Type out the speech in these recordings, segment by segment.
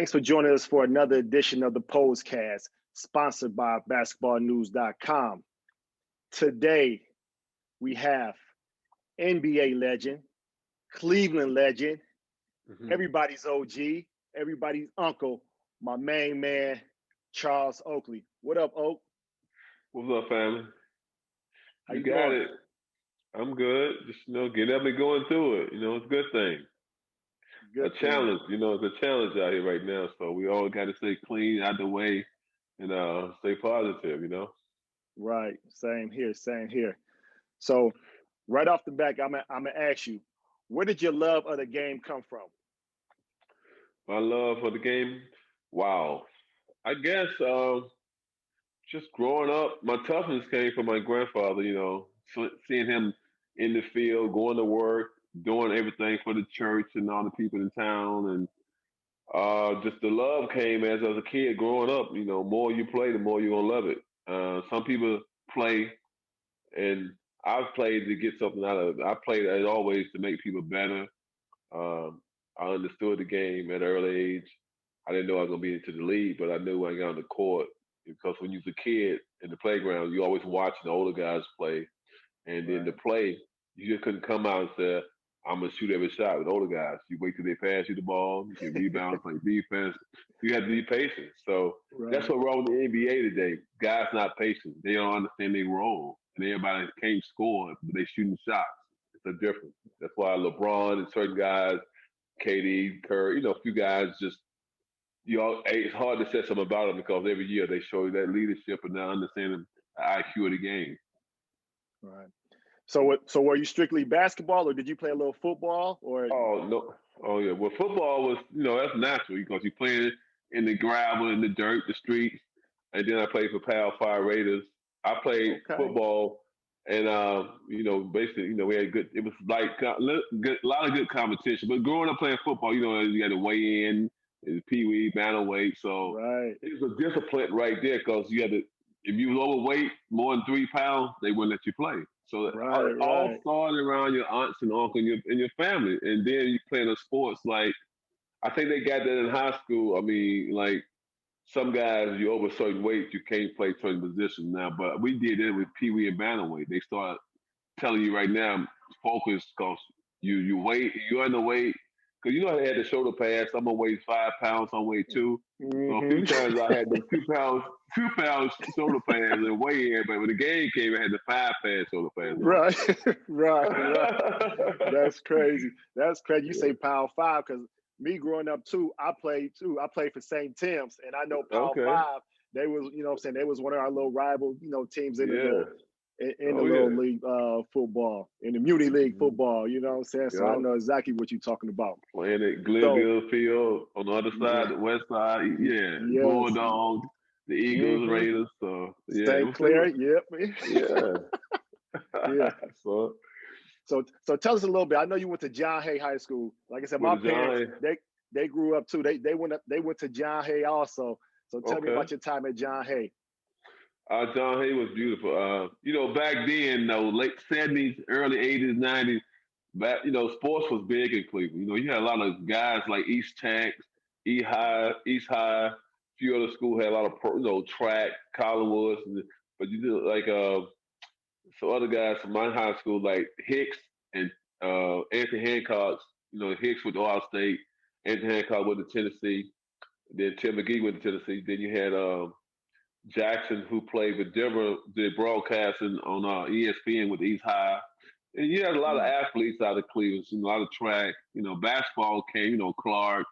Thanks for joining us for another edition of the Posecast, sponsored by basketballnews.com. Today, we have NBA legend, Cleveland legend, everybody's OG, everybody's uncle, my main man, Charles Oakley. What up, Oak? What's up, family? How you you got doing? it. I'm good. Just, getting up and going through it. It's a good thing. Good a challenge. It's a challenge out here right now. So we all got to stay clean, out the way, and stay positive, Right. Same here. So right off the back, I'm gonna ask you, where did your love of the game come from? My love for the game, wow. I guess just growing up, my toughness came from my grandfather, seeing him in the field, going to work, doing everything for the church and all the people in town. And just the love came as I was a kid growing up. More you play, the more you're going to love it. Some people play, and I've played to get something out of it. I played, as always, to make people better. I understood the game at an early age. I didn't know I was going to be into the league, but I knew when I got on the court, because when you was a kid in the playground, you always watching the older guys play. And then to play, you just couldn't come out and say, I'm going to shoot every shot with older guys. You wait till they pass you the ball, you can rebound, play defense. You have to be patient. So that's what's wrong with the NBA today. Guys not patient. They don't understand their role. And everybody can't score, but they shooting shots. It's a difference. That's why LeBron and certain guys, KD, Kerr, a few guys just, it's hard to say something about them because every year they show you that leadership and not understanding the IQ of the game. Right. So were you strictly basketball, or did you play a little football? Or Oh no, oh yeah. Well, football was, that's natural because you playing in the gravel, in the dirt, the streets, and then I played for Power 5 Raiders. I played football, and basically, we had good. It was like a lot of good competition. But growing up playing football, you had to weigh in. Pee-wee, bantamweight. So it was a discipline right there because you had to, if you was overweight, more than 3 pounds, they wouldn't let you play. So it all started around your aunts and uncles and your family. And then you playing the sports like, I think they got that in high school. I mean, like some guys, you over a certain weight, you can't play certain positions now. But we did it with Pee-wee and bantamweight. They start telling you right now, focus because you're underweight. Because I had the shoulder pads. Some weigh 5 pounds, some weigh 2. So a few times I had the 2 pounds shoulder pads and weigh in, but when the game came, I had the 5-pound shoulder pads. Right. That's crazy. You say Power 5 because me growing up too, I played for St. Tim's, and I know Power 5. They was, they was one of our little rival, teams in the little league football, in the Muni League football, you know what I'm saying? So I know exactly what you're talking about. Playing at Glenville Field on the other side, the west side, Bulldogs, the Eagles, Raiders. So St. Clair, So tell us a little bit. I know you went to John Hay High School. Like I said, my parents, they grew up too. They went to John Hay also. So tell me about your time at John Hay. John Hay was beautiful. Back then, late 70s, early 80s, 90s, sports was big in Cleveland. You had a lot of guys like East Tanks, East High. A few other schools had a lot of track, Collinwoods, but you did like some other guys from my high school like Hicks and Anthony Hancock. Hicks went to Ohio State, Anthony Hancock went to Tennessee, then Tim McGee went to Tennessee. Then you had Jackson, who played with Denver, did broadcasting on ESPN with East High. And you had a lot of athletes out of Cleveland, a lot of track. Basketball came, Clark.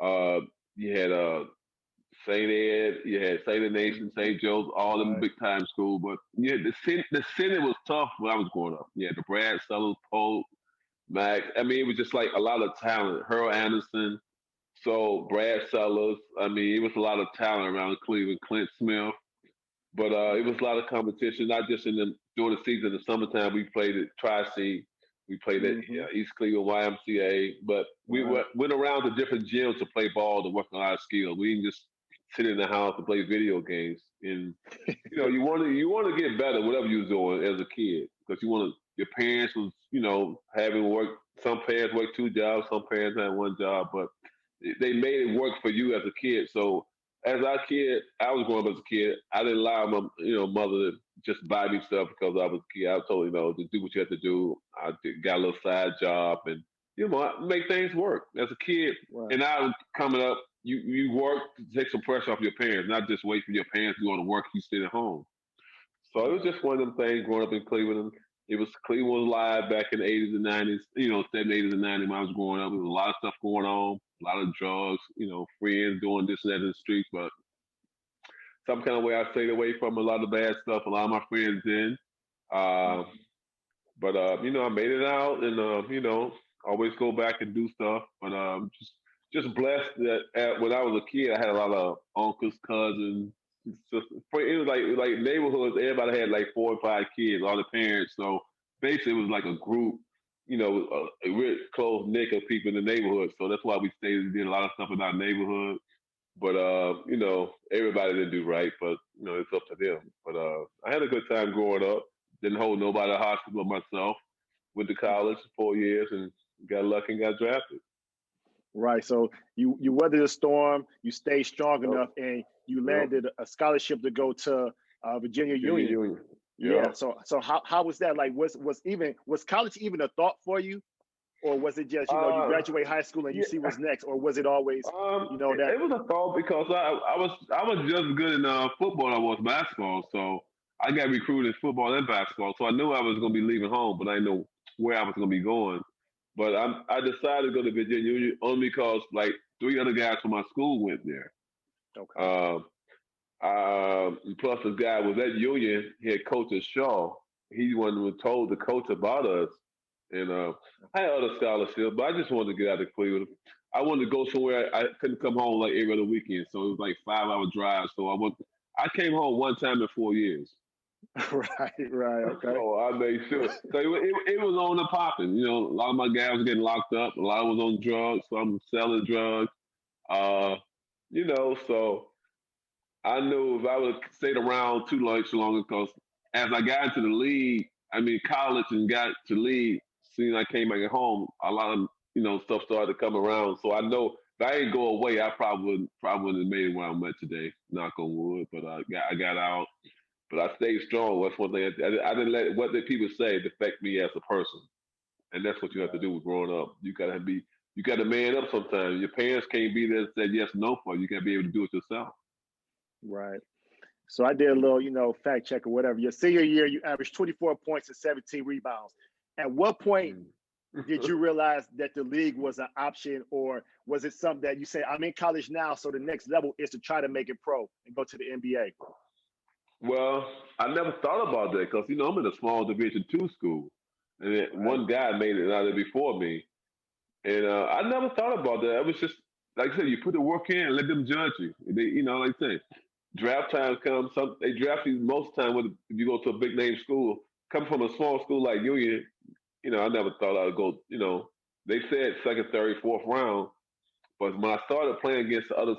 You had St. Ed, you had St. Nation, St. Joe's, all them big-time schools. But the city was tough when I was growing up. You had the Brad Sellers, Pope, Max. I mean, it was just like a lot of talent. Earl Anderson. So Brad Sellers, it was a lot of talent around Cleveland. Clint Smith, but it was a lot of competition. Not just during the season, in the summertime, we played at Tri-C, we played at East Cleveland YMCA. But we went around to different gyms to play ball to work on our skills. We didn't just sit in the house and play video games. And you want to get better, whatever you was doing as a kid, because your parents was having work. Some parents work 2 jobs, some parents had 1 job, but they made it work for you as a kid. So as a kid, I was growing up as a kid. I didn't allow my mother to just buy me stuff because I was a kid. I told to do what you have to do. Got a little side job and make things work as a kid. Right. And I was coming up. You work to take some pressure off your parents, not just wait for your parents to go to work. You sit at home. So it was just one of them things growing up in Cleveland. It was Cleveland was live back in the 80s and 90s, 70s, 80s and 90s when I was growing up. There was a lot of stuff going on, a lot of drugs, friends doing this and that in the streets. But some kind of way I stayed away from a lot of bad stuff. A lot of my friends did. Uh, but I made it out and, always go back and do stuff. But just blessed that when I was a kid, I had a lot of uncles, cousins, sisters. It was like neighborhoods. Everybody had like 4 or 5 kids, all the parents. So basically, it was like a group, a real close knit of people in the neighborhood. So that's why we stayed and did a lot of stuff in our neighborhood. But everybody didn't do right, but it's up to them. But I had a good time growing up. Didn't hold nobody hostage but myself. Went to college for 4 years and got lucky and got drafted. Right. So you weathered the storm, you stayed strong enough, and you landed a scholarship to go to Virginia Union. Yeah. So how was that? Like, was college even a thought for you, or was it just you graduate high school and you see what's next, or was it always that? It was a thought because I was just as good in football as I was basketball. So I got recruited in football and basketball. So I knew I was going to be leaving home, but I didn't know where I was going to be going. But I decided to go to Virginia Union only because like 3 other guys from my school went there. Okay. Plus the guy was at Union, head coach at Shaw. He was told the coach about us. And I had other scholarships, but I just wanted to get out of Cleveland. I wanted to go somewhere. I couldn't come home like every other weekend. So it was like 5-hour drive. So I came home one time in 4 years. Right, okay. So I made sure. So it was on the popping. A lot of my guys were getting locked up. A lot was on drugs. Some selling drugs. So I knew if I would stayed around too long, because as I got into the league, college and got to league, soon I came back at home, a lot of stuff started to come around. So I know if I didn't go away, I probably wouldn't have made it where I'm at today. Knock on wood. But I got out. But I stayed strong. That's one thing. I didn't let what the people say affect me as a person. And that's what you have to do with growing up. You gotta man up sometimes. Your parents can't be there and say yes, no for you. You gotta be able to do it yourself. Right. So I did a little, fact check or whatever. Your senior year, you averaged 24 points and 17 rebounds. At what point did you realize that the league was an option, or was it something that you say, I'm in college now, so the next level is to try to make it pro and go to the NBA? Well, I never thought about that because, I'm in a small Division II school. And one guy made it out of there before me. And I never thought about that. It was just, like I said, you put the work in and let them judge you. They, like I say, draft time comes. They draft you most of the time if you go to a big name school. Coming from a small school like Union, I never thought I'd go, they said second, third, fourth round. But when I started playing against the other,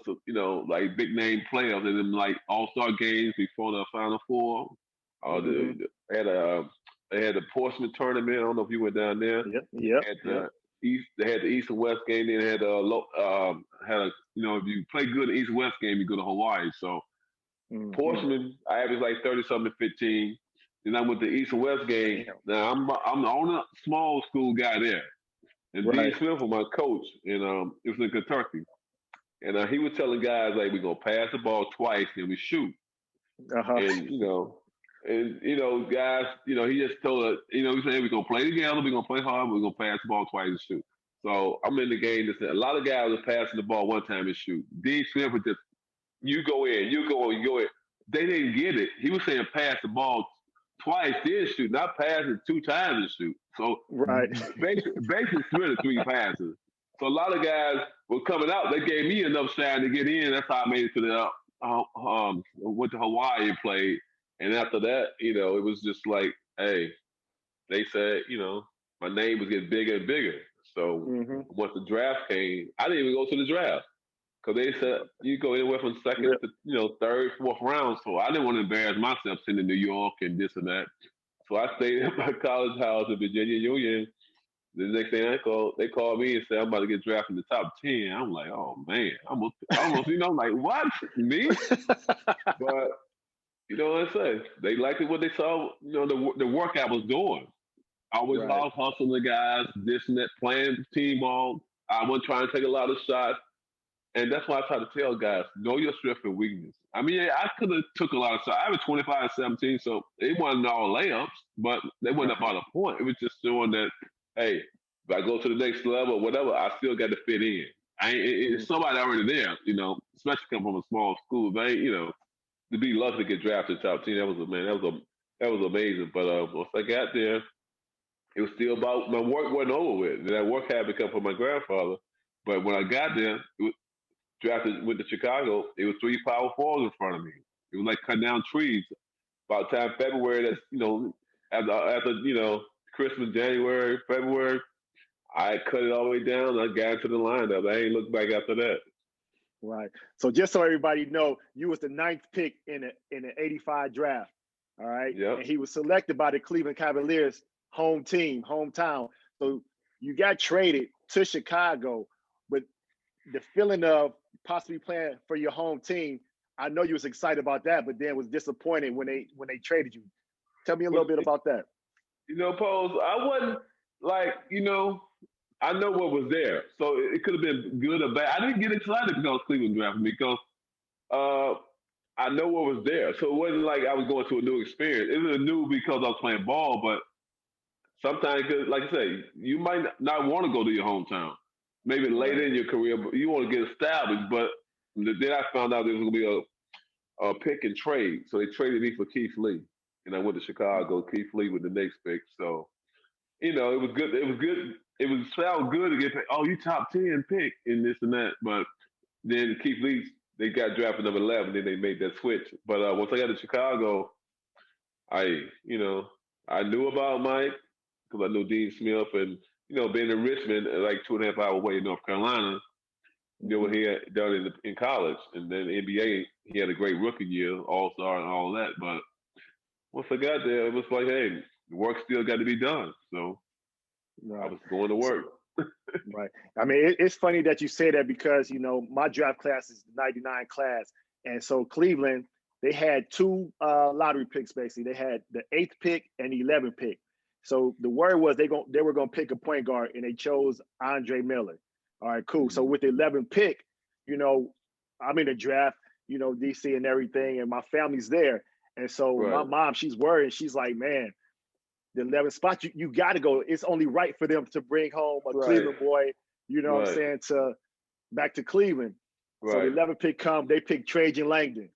like big name players in them like all-star games before the Final Four, they had the Portsmouth tournament. I don't know if you went down there. Yeah. They had the East and West game. Then they had if you play good in the East and West game, you go to Hawaii. So Portsmouth, I averaged like 30-something, 15. Then I went to East and West game. Now I'm the only small school guy there. And Dean Smith was my coach, and it was in Kentucky. And he was telling guys, like, we're going to pass the ball twice and we shoot. And, guys, he just told us, he said, we're going to play together, we're going to play hard, we're going to pass the ball twice and shoot. So I'm in the game. A lot of guys were passing the ball one time and shoot. Dean Smith was just, you go in. They didn't get it. He was saying pass the ball twice, then shoot, not pass it 2 times and shoot. So basically 3 passes. So a lot of guys were coming out. They gave me enough shine to get in. That's how I made it to the went to Hawaii and played. And after that, it was just like, hey, they said, my name was getting bigger and bigger. So once the draft came, I didn't even go to the draft. Because they said you go anywhere from second to third, fourth round. So I didn't want to embarrass myself sitting in New York and this and that. So I stayed at my college house in Virginia Union. The next thing they called me and said I'm about to get drafted in the top 10. I'm like, oh man, almost, like what me? But you know what I say? They liked what they saw. The work I was doing. I was Right. out hustling the guys, this and that, playing team ball. I wasn't trying to take a lot of shots. And that's why I try to tell guys, know your strength and weakness. I mean, I could have took a lot of shots. I was 25-17, so it wasn't all layups, but they wasn't Right. about a point. It was just showing that, hey, if I go to the next level or whatever, I still got to fit in. It's somebody already there, especially coming from a small school. They, to be lucky to get drafted top 10, that was amazing. But once I got there, it was still about my work wasn't over with. That work had to come from my grandfather. But when I got there, drafted went to Chicago, it was three power forwards in front of me. It was like cutting down trees. About time February, that's after Christmas, January, February, I cut it all the way down. I got into the lineup. I ain't looked back after that. Right. So just so everybody know, you was the 9th pick in the '85 draft. All right. Yep. And he was selected by the Cleveland Cavaliers hometown. So you got traded to Chicago, but the feeling of possibly playing for your home team, I know you was excited about that, but then was disappointed when they traded you. Tell me a little bit about that. Pose, I wasn't like, I know what was there. So it could have been good or bad. I didn't get excited because Cleveland drafted me because I know what was there. So it wasn't like I was going to a new experience. It was new because I was playing ball, but sometimes, like I say, you might not want to go to your hometown. Maybe later in your career, but you want to get established. But then I found out there was going to be a pick and trade. So they traded me for Keith Lee. And I went to Chicago. Keith Lee with the next pick. So, it was good. It was good. It was sound good to get picked. Oh, you top 10 pick and this and that. But then Keith Lee, they got drafted number 11. Then they made that switch. But once I got to Chicago, I knew about Mike because I knew Dean Smith and, being in Richmond, like 2.5 hours away in North Carolina, what he had done in college. And then NBA, he had a great rookie year, all-star and all that. But once I got there, it was like, hey, the work still got to be done. So I was going to work. Right. I mean, it's funny that you say that because, my draft class is the '99 class. And so Cleveland, they had two lottery picks, basically. They had the 8th pick and the 11th pick. So the word was they were going to pick a point guard, and they chose Andre Miller. All right, cool. Mm-hmm. So with the 11th pick, I'm in the draft, DC and everything, and my family's there. And so my mom, she's worried. She's like, man, the 11th spot, you got to go. It's only right for them to bring home a Cleveland boy, what I'm saying, back to Cleveland. So the 11th pick come, they pick Trajan Langdon.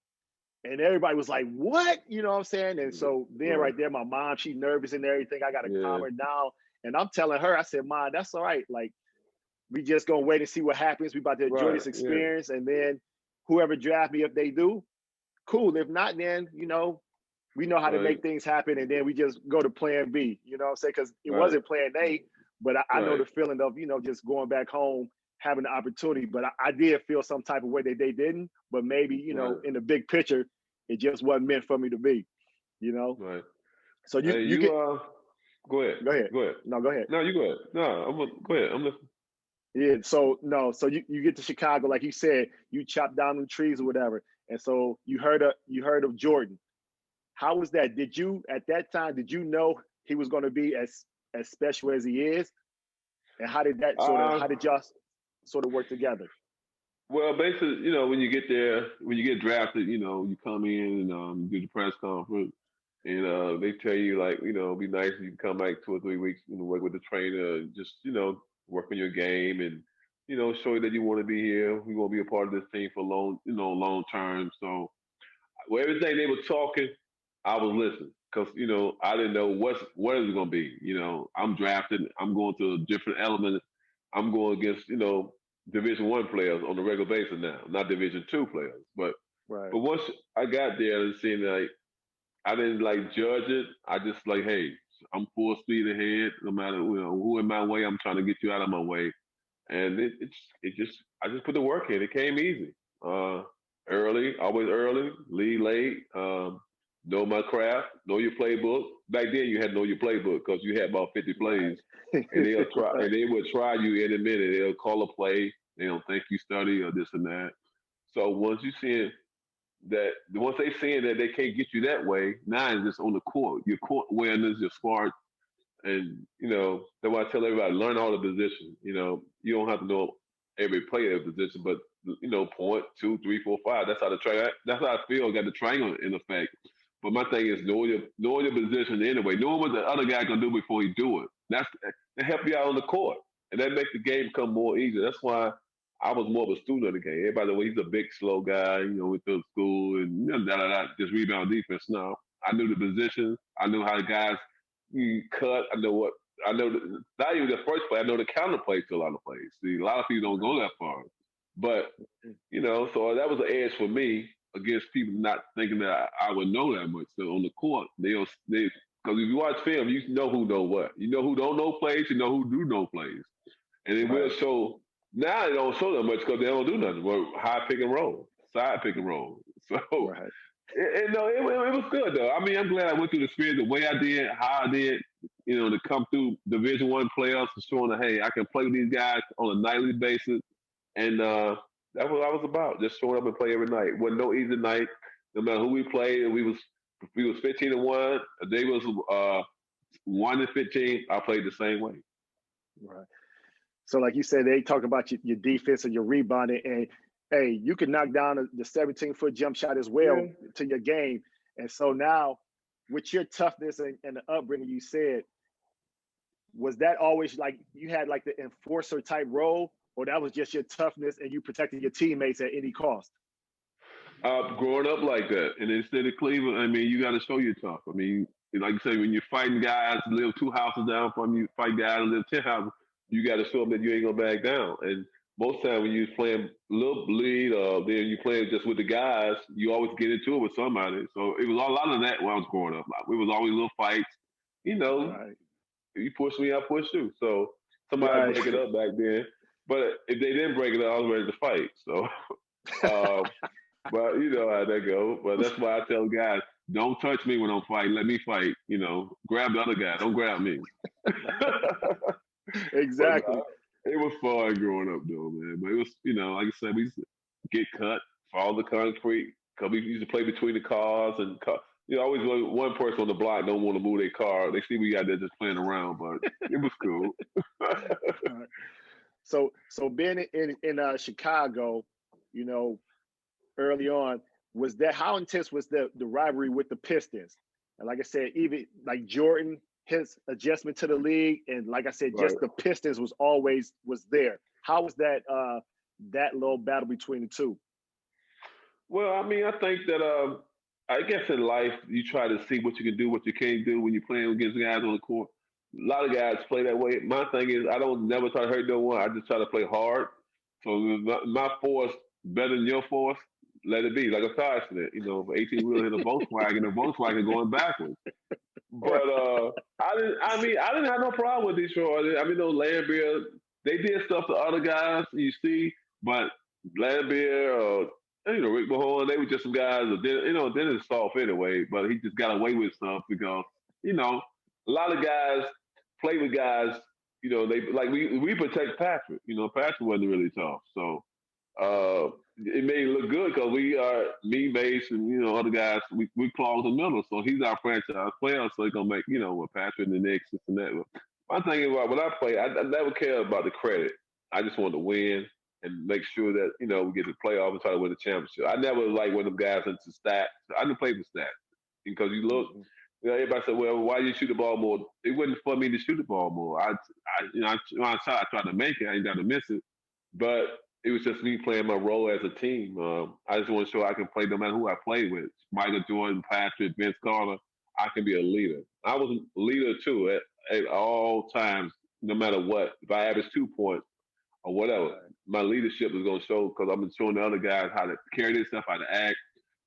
And everybody was like, what? You know what I'm saying? And so then right there, my mom, she nervous and everything. I got to calm her down. And I'm telling her, I said, Mom, that's all right. Like, we just going to wait and see what happens. We about to enjoy this experience. And then whoever draft me, if they do, cool. If not, then, we know how to make things happen. And then we just go to plan B, you know what I'm saying? Because it wasn't plan A, but I know the feeling of, just going back home, having the opportunity. But I did feel some type of way that they didn't. But maybe, in the big picture, it just wasn't meant for me to be, Right. So you get. Go ahead. Go ahead. Go ahead. No, go ahead. No, you go ahead. No, go ahead. I'm listening. Yeah. So you get to Chicago, like you said, you chop down the trees or whatever, and so you heard of Jordan. How was that? At that time, did you know he was going to be as special as he is? And how did that how did y'all sort of work together? Well, basically, when you get there, when you get drafted, you come in and do the press conference, and they tell you like, be nice if you can come back 2 or 3 weeks, work with the trainer, just work on your game, and show you that you want to be here. We want to be a part of this team for long term. So, everything they were talking, I was listening because I didn't know what is it going to be. I'm drafted. I'm going to a different element. I'm going against Division I players on a regular basis now, not Division II players. But once I got there, it seemed like I didn't like judge it. I just like, hey, I'm full speed ahead. No matter who in my way, I'm trying to get you out of my way. And I just put the work in. It came easy. Early, always early, lead late. know my craft, know your playbook. Back then, you had to know your playbook because you had about 50 plays, Right. and they'll try, Right. and they will try you in a minute. They'll call a play. They don't think you study or this and that. So once you see once they seeing that they can't get you that way, now it's just on the court. Your court awareness, your smart, and that's why I tell everybody learn all the positions. You don't have to know every player position, but point two, three, four, five. That's how the train. That's how I feel. Got the triangle in effect. But my thing is know your position anyway. Knowing what the other guy gonna do before he do it. That help you out on the court, and that makes the game come more easy. That's why I was more of a student of the game. Everybody, well, he's a big, slow guy. Went through school and just rebound defense. No, I knew the positions. I knew how the guys cut. I know what. I know not even the first play. I know the counter play to a lot of plays. See, a lot of people don't go that far, but so that was an edge for me against people not thinking that I would know that much. So on the court, they because if you watch film, you know who know what. You know who don't know plays. You know who do know plays, and it will Right. show. Now they don't show that much because they don't do nothing. Well, high pick and roll, side pick and roll. So Right. no, it was good though. I mean, I'm glad I went through the experience the way I did, how I did. To come through Division One playoffs and showing that hey, I can play with these guys on a nightly basis, and that's what I was about. Just showing up and play every night. Wasn't no easy night. No matter who we played, we was 15-1. They was 1-15. I played the same way. Right. So, like you said, they talk about your defense and your rebounding, and hey, you can knock down the 17-foot jump shot as well Yeah. to your game. And so now, with your toughness and the upbringing, you said, was that always like you had like the enforcer type role, or that was just your toughness and you protected your teammates at any cost? Growing up like that, and instead of Cleveland, I mean, you got to show you're tough. I mean, like you say, when you're fighting guys who live 2 houses down from you, fight guys who live 10 houses, you got to show them that you ain't gonna back down. And most times when you're playing little lead, or then you playing just with the guys, you always get into it with somebody. So it was a lot of that when I was growing up. Like, we was always little fights. You know, Right. if you push me, I push you. So somebody Right. break it up back then. But if they didn't break it up, I was ready to fight. So. Uh, but you know how that go. But that's why I tell guys, don't touch me when I'm fighting. Let me fight. Grab the other guy. Don't grab me. But Exactly. it was fun growing up, though, man. But it was, like I said, we used to get cut, fall the concrete. Cause we used to play between the cars and always one person on the block don't want to move their car. They see we out there just playing around, but it was cool. Right. So being in Chicago, you know, early on, was that how intense was the rivalry with the Pistons? And like I said, even like Jordan, his adjustment to the league, and like I said, Right. just the Pistons was there. How was that little battle between the two? Well, I mean, I think that I guess in life you try to see what you can do, what you can't do when you're playing against guys on the court. A lot of guys play that way. My thing is I don't never try to hurt no one. I just try to play hard. So my force better than your force. Let it be like a car accident. If 18 wheeler hit a Volkswagen going backwards. But I didn't. I mean, I didn't have no problem with Detroit. I mean, those Lambeer, they did stuff to other guys. You see, but Lambeer or Rick Mahorn, they were just some guys that didn't soft anyway. But he just got away with stuff because a lot of guys play with guys. They like we protect Patrick. Patrick wasn't really tough, so it made it look good because we are me, Mace, and other guys. We claws the middle, so he's our franchise player. So he's gonna make with Patrick and the Knicks and that. My thing is when I play, I never care about the credit. I just want to win and make sure that we get to the playoff and try to win the championship. I never like when them guys into stats. I didn't play for stats because you look. Mhm. Everybody said, "Well, why you shoot the ball more?" It wasn't for me to shoot the ball more. When I shot, I tried to make it. I ain't got to miss it, but it was just me playing my role as a team. I just want to show I can play no matter who I play with. Michael Jordan, Patrick, Vince Carter. I can be a leader. I was a leader too at all times, no matter what. If I average 2 points or whatever, Right. my leadership is going to show because I'm showing the other guys how to carry themselves, how to act,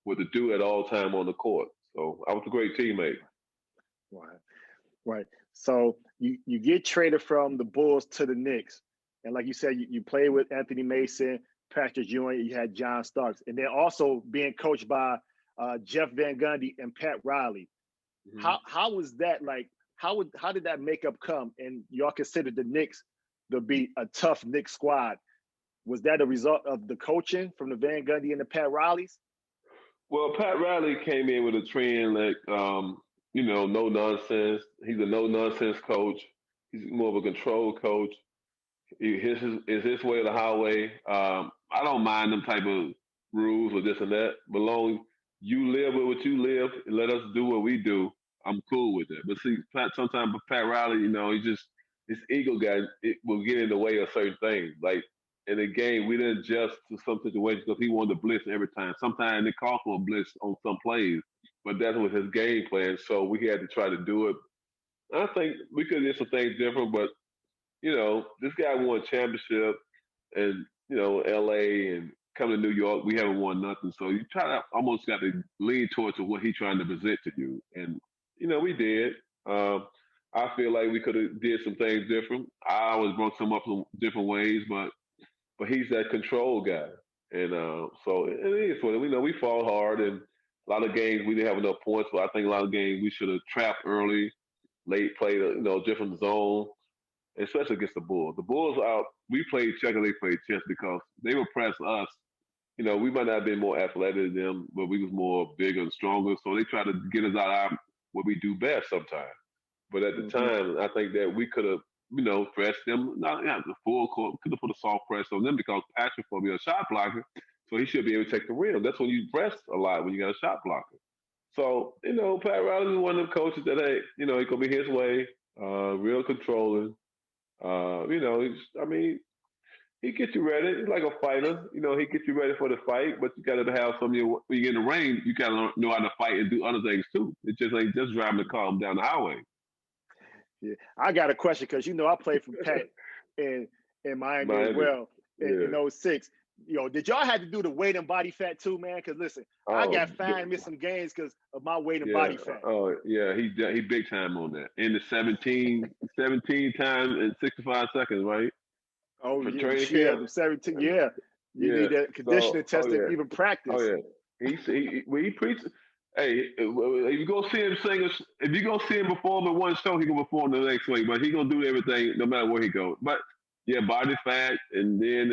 what to do at all time on the court. So I was a great teammate. Right. Right. So you get traded from the Bulls to the Knicks, and like you said, you played with Anthony Mason, Patrick Ewing, you had John Starks, and then also being coached by Jeff Van Gundy, and Pat Riley. Mm-hmm. How was that like? How did that makeup come? And y'all considered the Knicks to be a tough Knicks squad. Was that a result of the coaching from the Van Gundy and the Pat Rileys? Well, Pat Riley came in with a trend like, no nonsense. He's a no nonsense coach. He's more of a control coach. His way or the highway. I don't mind them type of rules or this and that. But long you live with what you live, and let us do what we do. I'm cool with it. But see, sometimes Pat Riley, he just his ego guy. It will get in the way of certain things. Like in the game, we didn't adjust to some situations because he wanted to blitz every time. Sometimes it called for a blitz on some plays, but that was his game plan. So we had to try to do it. I think we could have did some things different, but this guy won a championship and, LA and coming to New York, we haven't won nothing. So you try to almost got to lean towards what he's trying to present to you. And, we did. I feel like we could have did some things different. I always brought some up in different ways, but he's that control guy. And so it is what we fall hard and a lot of games we didn't have enough points, but I think a lot of games we should have trapped early, late played different zone, especially against the Bulls. The Bulls out, we played checker, they played chess because they would press us. We might not have been more athletic than them, but we was more bigger and stronger. So they tried to get us out of what we do best sometimes. But at the time, I think that we could have, pressed them, not the full court, could have put a soft press on them because Patrick will be a shot blocker. So he should be able to take the rim. That's when you press a lot when you got a shot blocker. So, Pat Riley is one of them coaches that, hey, he going to be his way, real controlling. He gets you ready. He's like a fighter. He gets you ready for the fight, but you got to have some of your, when you get in the ring, you got to know how to fight and do other things too. It just ain't just driving the car down the highway. Yeah, I got a question because I played for Pat in Miami as well in 06. Did y'all have to do the weight and body fat too, man? Because listen, I got fined missing games because of my weight and body fat. Oh yeah, he big time on that. In the 17 times in 65 seconds, right? Oh yeah, the 17. Yeah, you need that conditioning testing, even practice. Oh yeah, he preaches. Hey, if you go see him sing, if you go see him perform in one show, he gonna perform the next week. But he gonna do everything no matter where he goes. But yeah, body fat, and then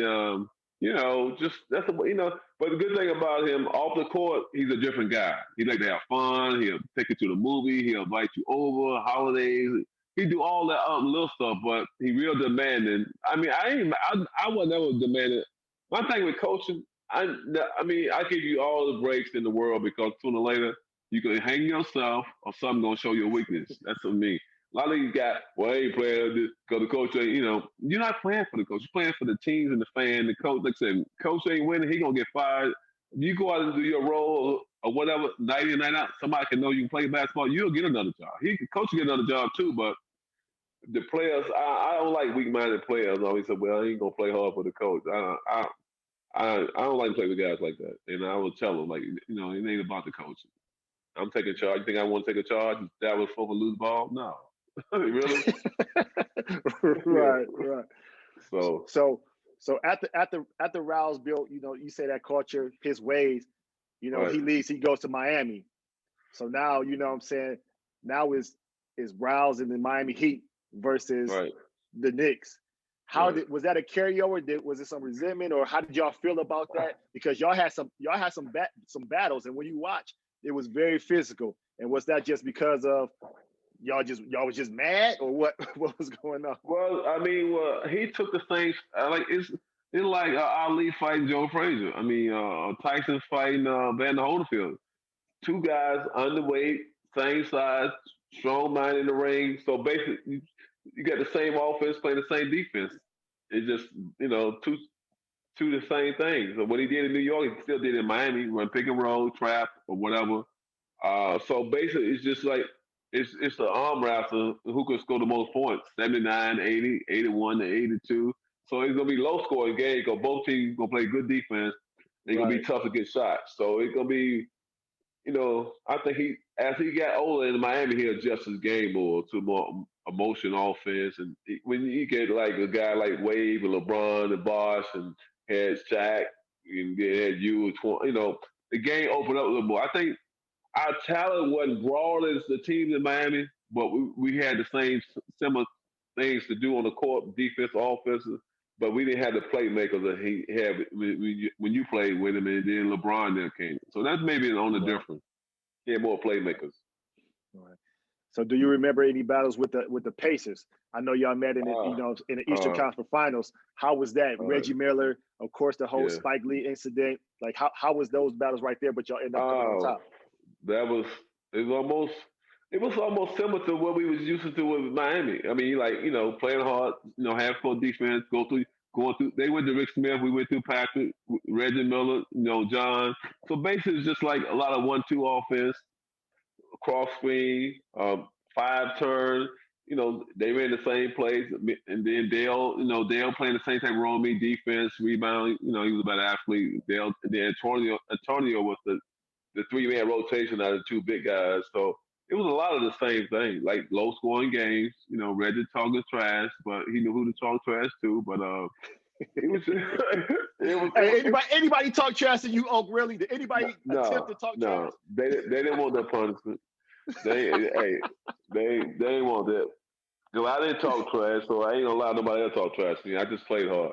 just that's But the good thing about him off the court, he's a different guy. He like to have fun. He'll take you to the movie. He'll invite you over holidays. He do all that little stuff, but he real demanding. I was never demanding. My thing with coaching, I give you all the breaks in the world because sooner or later you can hang yourself or something gonna show your weakness. That's for me. A lot of these guys, I ain't playing because the coach ain't, you're not playing for the coach. You're playing for the teams and the fan. The coach, like I said, coach ain't winning, he gonna get fired. If you go out and do your role or whatever, night in, night out, somebody can know you can play basketball, you'll get another job. Coach will get another job too, but the players, I don't like weak-minded players. I always say, well, I ain't gonna play hard for the coach. I don't like to play with guys like that. And I will tell them, like, it ain't about the coaching. I'm taking charge. You think I want to take a charge? That was for a loose ball? No. Really? Right. So at the Rouse built, you say that culture, his ways, right. He leaves, he goes to Miami. So now, what I'm saying, now is Rouse in the Miami Heat versus the Knicks. Was that a carryover? Was it some resentment, or how did y'all feel about that? Because y'all had some battles, and when you watch, it was very physical. And was that just because of y'all was just mad, or what? What was going on? Well, he took the same. It's like Ali fighting Joe Frazier. Tyson fighting Vander Holyfield. Two guys underweight, same size, strong mind in the ring. So basically, you got the same offense playing the same defense. It's just two the same things. So what he did in New York, he still did in Miami, run pick and roll, trap, or whatever. So basically, it's just like it's the arm wrestler who can score the most points: 79, 80, 81 to 82. So it's gonna be low scoring game because both teams gonna play good defense. They're gonna be tough to get shots. So it's gonna be, I think as he got older in Miami, he adjusted his game more to more emotion offense. And when you get like a guy like Wade and LeBron and Bosh and had Shaq and they had you, the game opened up a little more. I think our talent wasn't broad as the teams in Miami, but we had the same similar things to do on the court, defense, offensive. But we didn't have the playmakers that he had when you played with him, and then LeBron then came. So that's maybe the only difference. He had more playmakers. Right. So, do you remember any battles with the Pacers? I know y'all met in the in the Eastern Conference Finals. How was that? Reggie Miller, of course, the whole Spike Lee incident. Like, how was those battles right there? But y'all end up coming on top. It was almost similar to what we was used to with Miami. I mean, like, playing hard, half court defense, going through. They went to Rick Smith, we went through Patrick, Reggie Miller, John. So basically, it's just like a lot of 1-2 offense, cross screen, 5-turn. They ran the same plays, and then Dale playing the same type of role, me defense, rebound. He was a better athlete. Dale, and then Antonio was the 3-man rotation out of the 2 big guys. So it was a lot of the same thing, like low scoring games. Reggie talking trash, but he knew who to talk trash to. But it was. Hey, anybody talk trash to you, Oak? Really? Did anybody attempt to talk trash? No, they didn't want that punishment. They didn't want that. Because I didn't talk trash, so I ain't gonna allow nobody else to talk trash to me. I just played hard.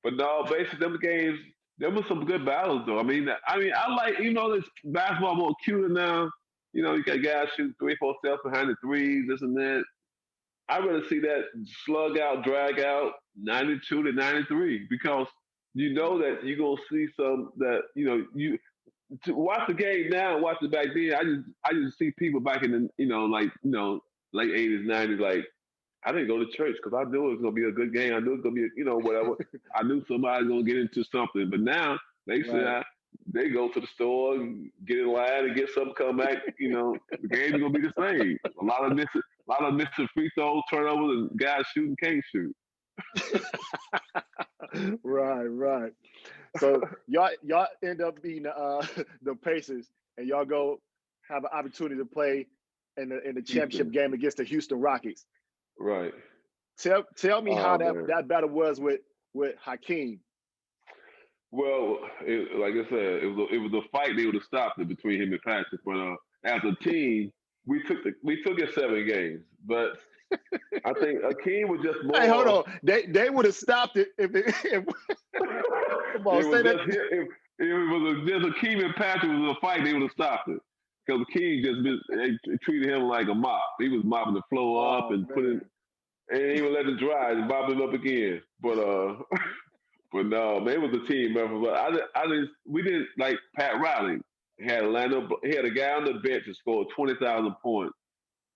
But no, basically, them games, there was some good battles though. I mean, I like, this basketball more cuter now. You got guys shoot 3, 4 steps behind the threes, this and that. I rather see that slug out, drag out, 92 to 93, because you know that you're gonna see some that you to watch the game now and watch it back then. I just see people back in the late 80s, 90s, like, I didn't go to church because I knew it was going to be a good game. I knew it was going to be, whatever. I knew somebody was going to get into something. But now they say they go to the store and get in line and get something, come back. The game's going to be the same. A lot of missing free throws, turnovers, and guys shooting can't shoot. Right. So y'all end up being the Pacers, and y'all go have an opportunity to play in the championship game against the Houston Rockets. Right. Tell me how that battle was with Hakeem. Well, like I said, it was a fight. They would have stopped it between him and Patrick. But as a team, we took it 7 games. But I think Hakeem was just more. Hey, hold on. They would have stopped it if come on, say that. If it was just Hakeem and Patrick was a fight, they would have stopped it. Because Hakeem they treated him like a mop. He was mopping the floor up and putting, and he would let it dry and mop it up again. But but no, man, it was a team effort. But we didn't like Pat Riley. He had a guy on the bench that scored 20,000 points.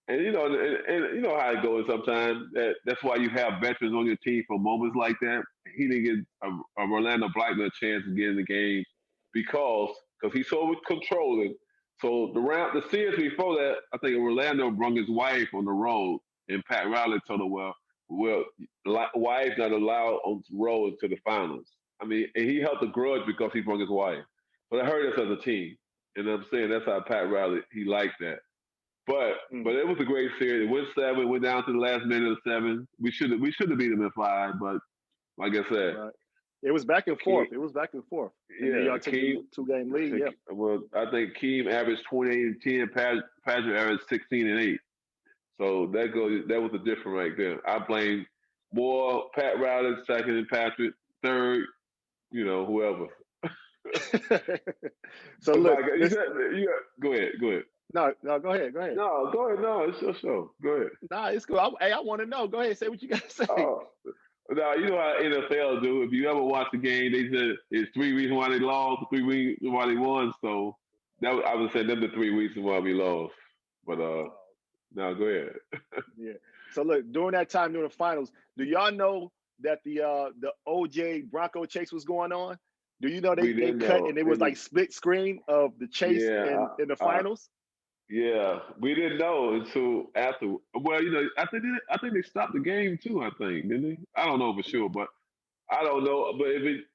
And you know how it goes sometimes. That's why you have veterans on your team for moments like that. He didn't get a Orlando Blackman a chance to get in the game because he's so controlling. So the series before that, I think Orlando brought his wife on the road, and Pat Riley told her, well, wife not allowed on the road to the finals. I mean, and he held a grudge because he brought his wife. But I heard us as a team, and I'm saying that's how Pat Riley, he liked that. But it was a great series. It went 7, went down to the last minute of 7. We should have beat them in 5, but like I said, it was back and forth. And y'all took a 2-game lead. Yeah. Well, I think Keem averaged 28 and 10. Patrick averaged 16 and 8. So that was a difference right there. I blame more Pat Riley second and Patrick third. Whoever. So look, go ahead. No, go ahead. No, go ahead. No, it's your show. Go ahead. Nah, it's cool. I want to know. Go ahead. Say what you got to say. Now, you know how NFL do. If you ever watch the game, they said it's 3 reasons why they lost, 3 reasons why they won. So I would say them the 3 reasons why we lost. But now go ahead. Yeah. So look, during that time during the finals, do y'all know that the OJ Bronco chase was going on? Do you know they cut and it was like split screen of the chase in the finals? Yeah, we didn't know until after. Well, I think they stopped the game too. I think, didn't they? I don't know for sure, but I don't know. But it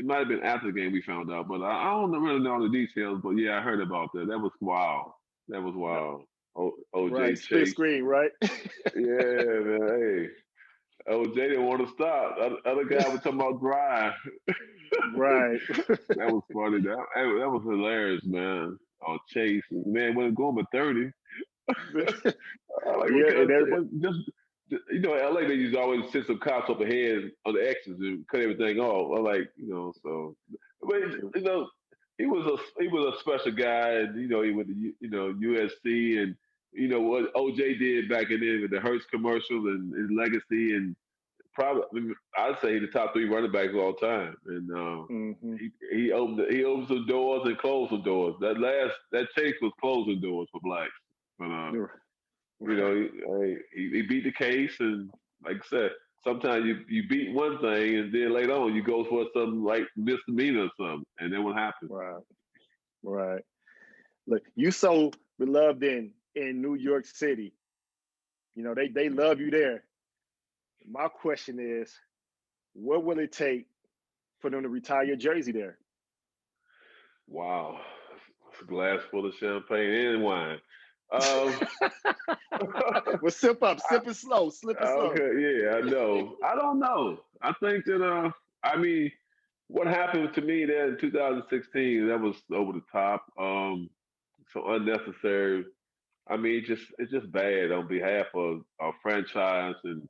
might have been after the game we found out. But I don't really know the details. But yeah, I heard about that. That was wild. OJ right, chase. split screen, right? Yeah, man. Hey, OJ didn't want to stop. Other guy was talking about drive. Right. That was funny. That was hilarious, man. Oh, Chase, man, wasn't going but 30. Like, Yeah, and just LA, they used to always sit some cops up ahead on the exits and cut everything off. I'm like, so, but he was a special guy, and he went to USC, and what OJ did back in then with the Hertz commercial and his legacy, and probably I'd say the top three running backs of all time, and he opened some doors and closed some doors. That Chase was closing doors for blacks, but he beat the case, and like I said, sometimes you beat one thing, and then later on you go for something like misdemeanor or something, and then what happens? Right, right. Look, you so beloved in New York City. They love you there. My question is, what will it take for them to retire your jersey there? Wow, it's a glass full of champagne and wine. Well, sip up, sip it slow, slip it slow. Okay, yeah, I know. I don't know. I think that what happened to me there in 2016, that was over the top. So unnecessary. It's just bad on behalf of our franchise, and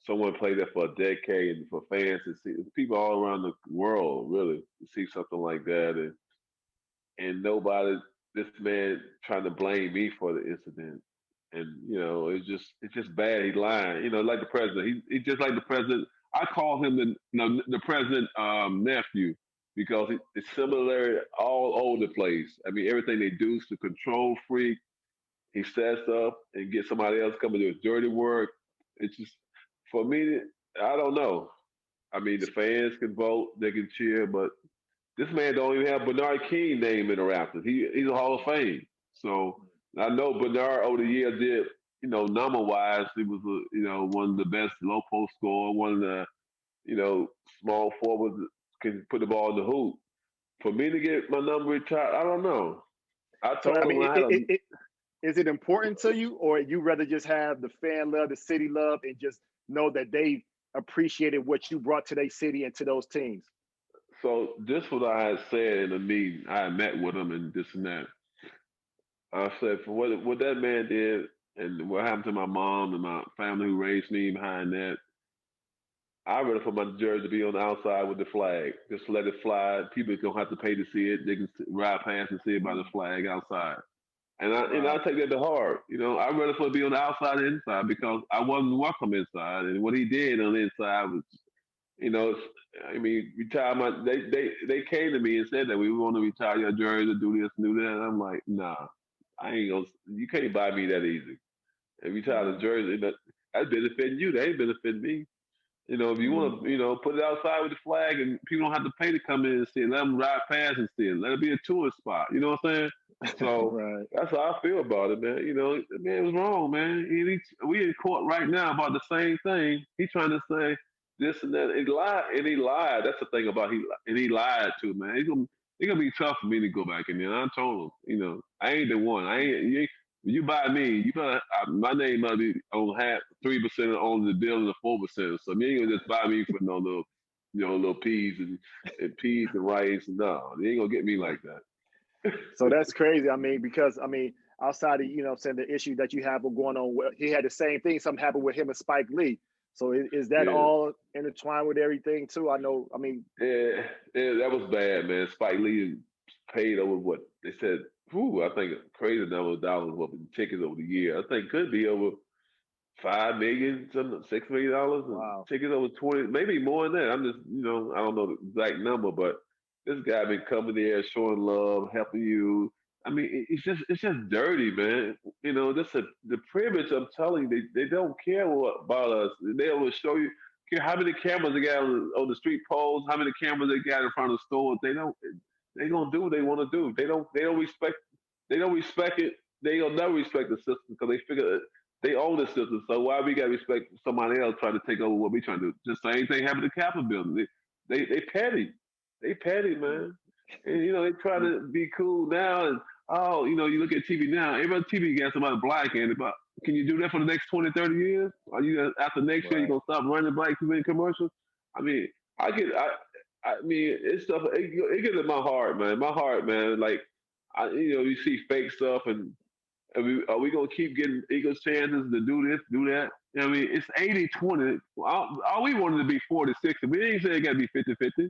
someone played there for a decade, and for fans to see, people all around the world really to see something like that, and nobody, this man trying to blame me for the incident. And it's just bad. He lying. Like the president. He just like the president. I call him the president nephew, because it's similar all over the place. I mean, everything they do is to control freak. He sets up and get somebody else come and do his dirty work. It's just, for me, I don't know. I mean, the fans can vote, they can cheer, but this man don't even have Bernard King name in the Raptors. He's a Hall of Fame. So I know Bernard over the years did, number wise, he was one of the best low post scorer, one of the small forwards that can put the ball in the hoop. For me to get my number retired, I don't know. I told him is it important to you, or you rather just have the fan love, the city love, and just know that they appreciated what you brought to their city and to those teams? So this was what I had said in a meeting. I had met with him and this and that. I said, for what that man did and what happened to my mom and my family who raised me behind that, I'd rather for my jersey to be on the outside with the flag. Just let it fly. People don't have to pay to see it. They can ride past and see it by the flag outside. And I take that to heart. I'd rather for it to be on the outside and inside, because I wasn't welcome inside. And what he did on the inside was, retire my. They came to me and said that we want to retire your jersey, do this, do that. And I'm like, nah, I ain't gonna. You can't buy me that easy. And retire the jersey, that's benefiting you. They ain't benefiting me. If you want to, put it outside with the flag, and people don't have to pay to come in and see it. Let them ride past and see it. Let it be a tourist spot. You know what I'm saying? So right. That's how I feel about it, man. The man was wrong, man. We in court right now about the same thing. He trying to say this and that. He lied. That's the thing about he lied too, man. It's gonna be tough for me to go back in there. I told him, I ain't the one. You buy me, you better. My name might be on 3% on the deal and the 4%. So you ain't gonna just buy me for no little, little peas and peas and rice. No, they ain't gonna get me like that. So that's crazy. Because outside of saying the issue that you have going on, he had the same thing. Something happened with him and Spike Lee. So is that all intertwined with everything too? I know. Yeah, that was bad, man. Spike Lee paid over what they said. I think a crazy number of dollars worth of tickets over the year. I think could be over $5 million, $6 million. Wow. Tickets over 20, maybe more than that. I'm just, I don't know the exact number, but this guy been coming there, showing love, helping you. It's just dirty, man. The privilege. I'm telling you, they don't care about us. They will show you care how many cameras they got on the street poles, how many cameras they got in front of stores. They don't. They gonna do what they want to do. They don't respect. They don't respect it. They don't never respect the system, because they figure they own the system. So why we gotta respect somebody else trying to take over what we trying to do? Just the same thing happened to Capitol Building. They petty. They petty, man. And they try to be cool now. And you look at TV now. Every TV got somebody black in it, but Can you do that for the next 20, 30 years? Are you after next year you Right. gonna stop running black people in commercials? I mean, I get I mean it's stuff it gets in my heart, man. My heart, man. Like you see fake stuff and are we gonna keep getting Eagles chances to do this, do that? I mean, it's 80-20. All we wanted to be 40-60. We ain't saying it gotta be 50-50.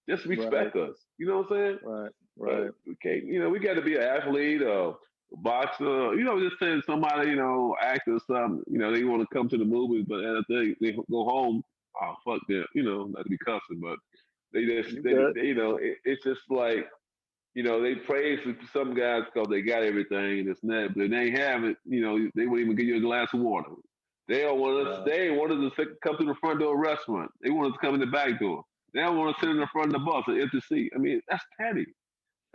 Just Right. respect us. You know what I'm saying? Right. But Right. okay, we got to be an athlete or a boxer. Just saying somebody, actor or something. They want to come to the movies, but after they go home, oh fuck them. Not to be cussing, but they just You good? it's just like they praise some guys because they got everything and it's not, but they ain't have it. They won't even give you a glass of water. They don't want us. Right. They ain't want us to come to the front door of a restaurant. They want us to come in the back door. They don't want to sit in the front of the bus or empty seat. I mean, that's petty.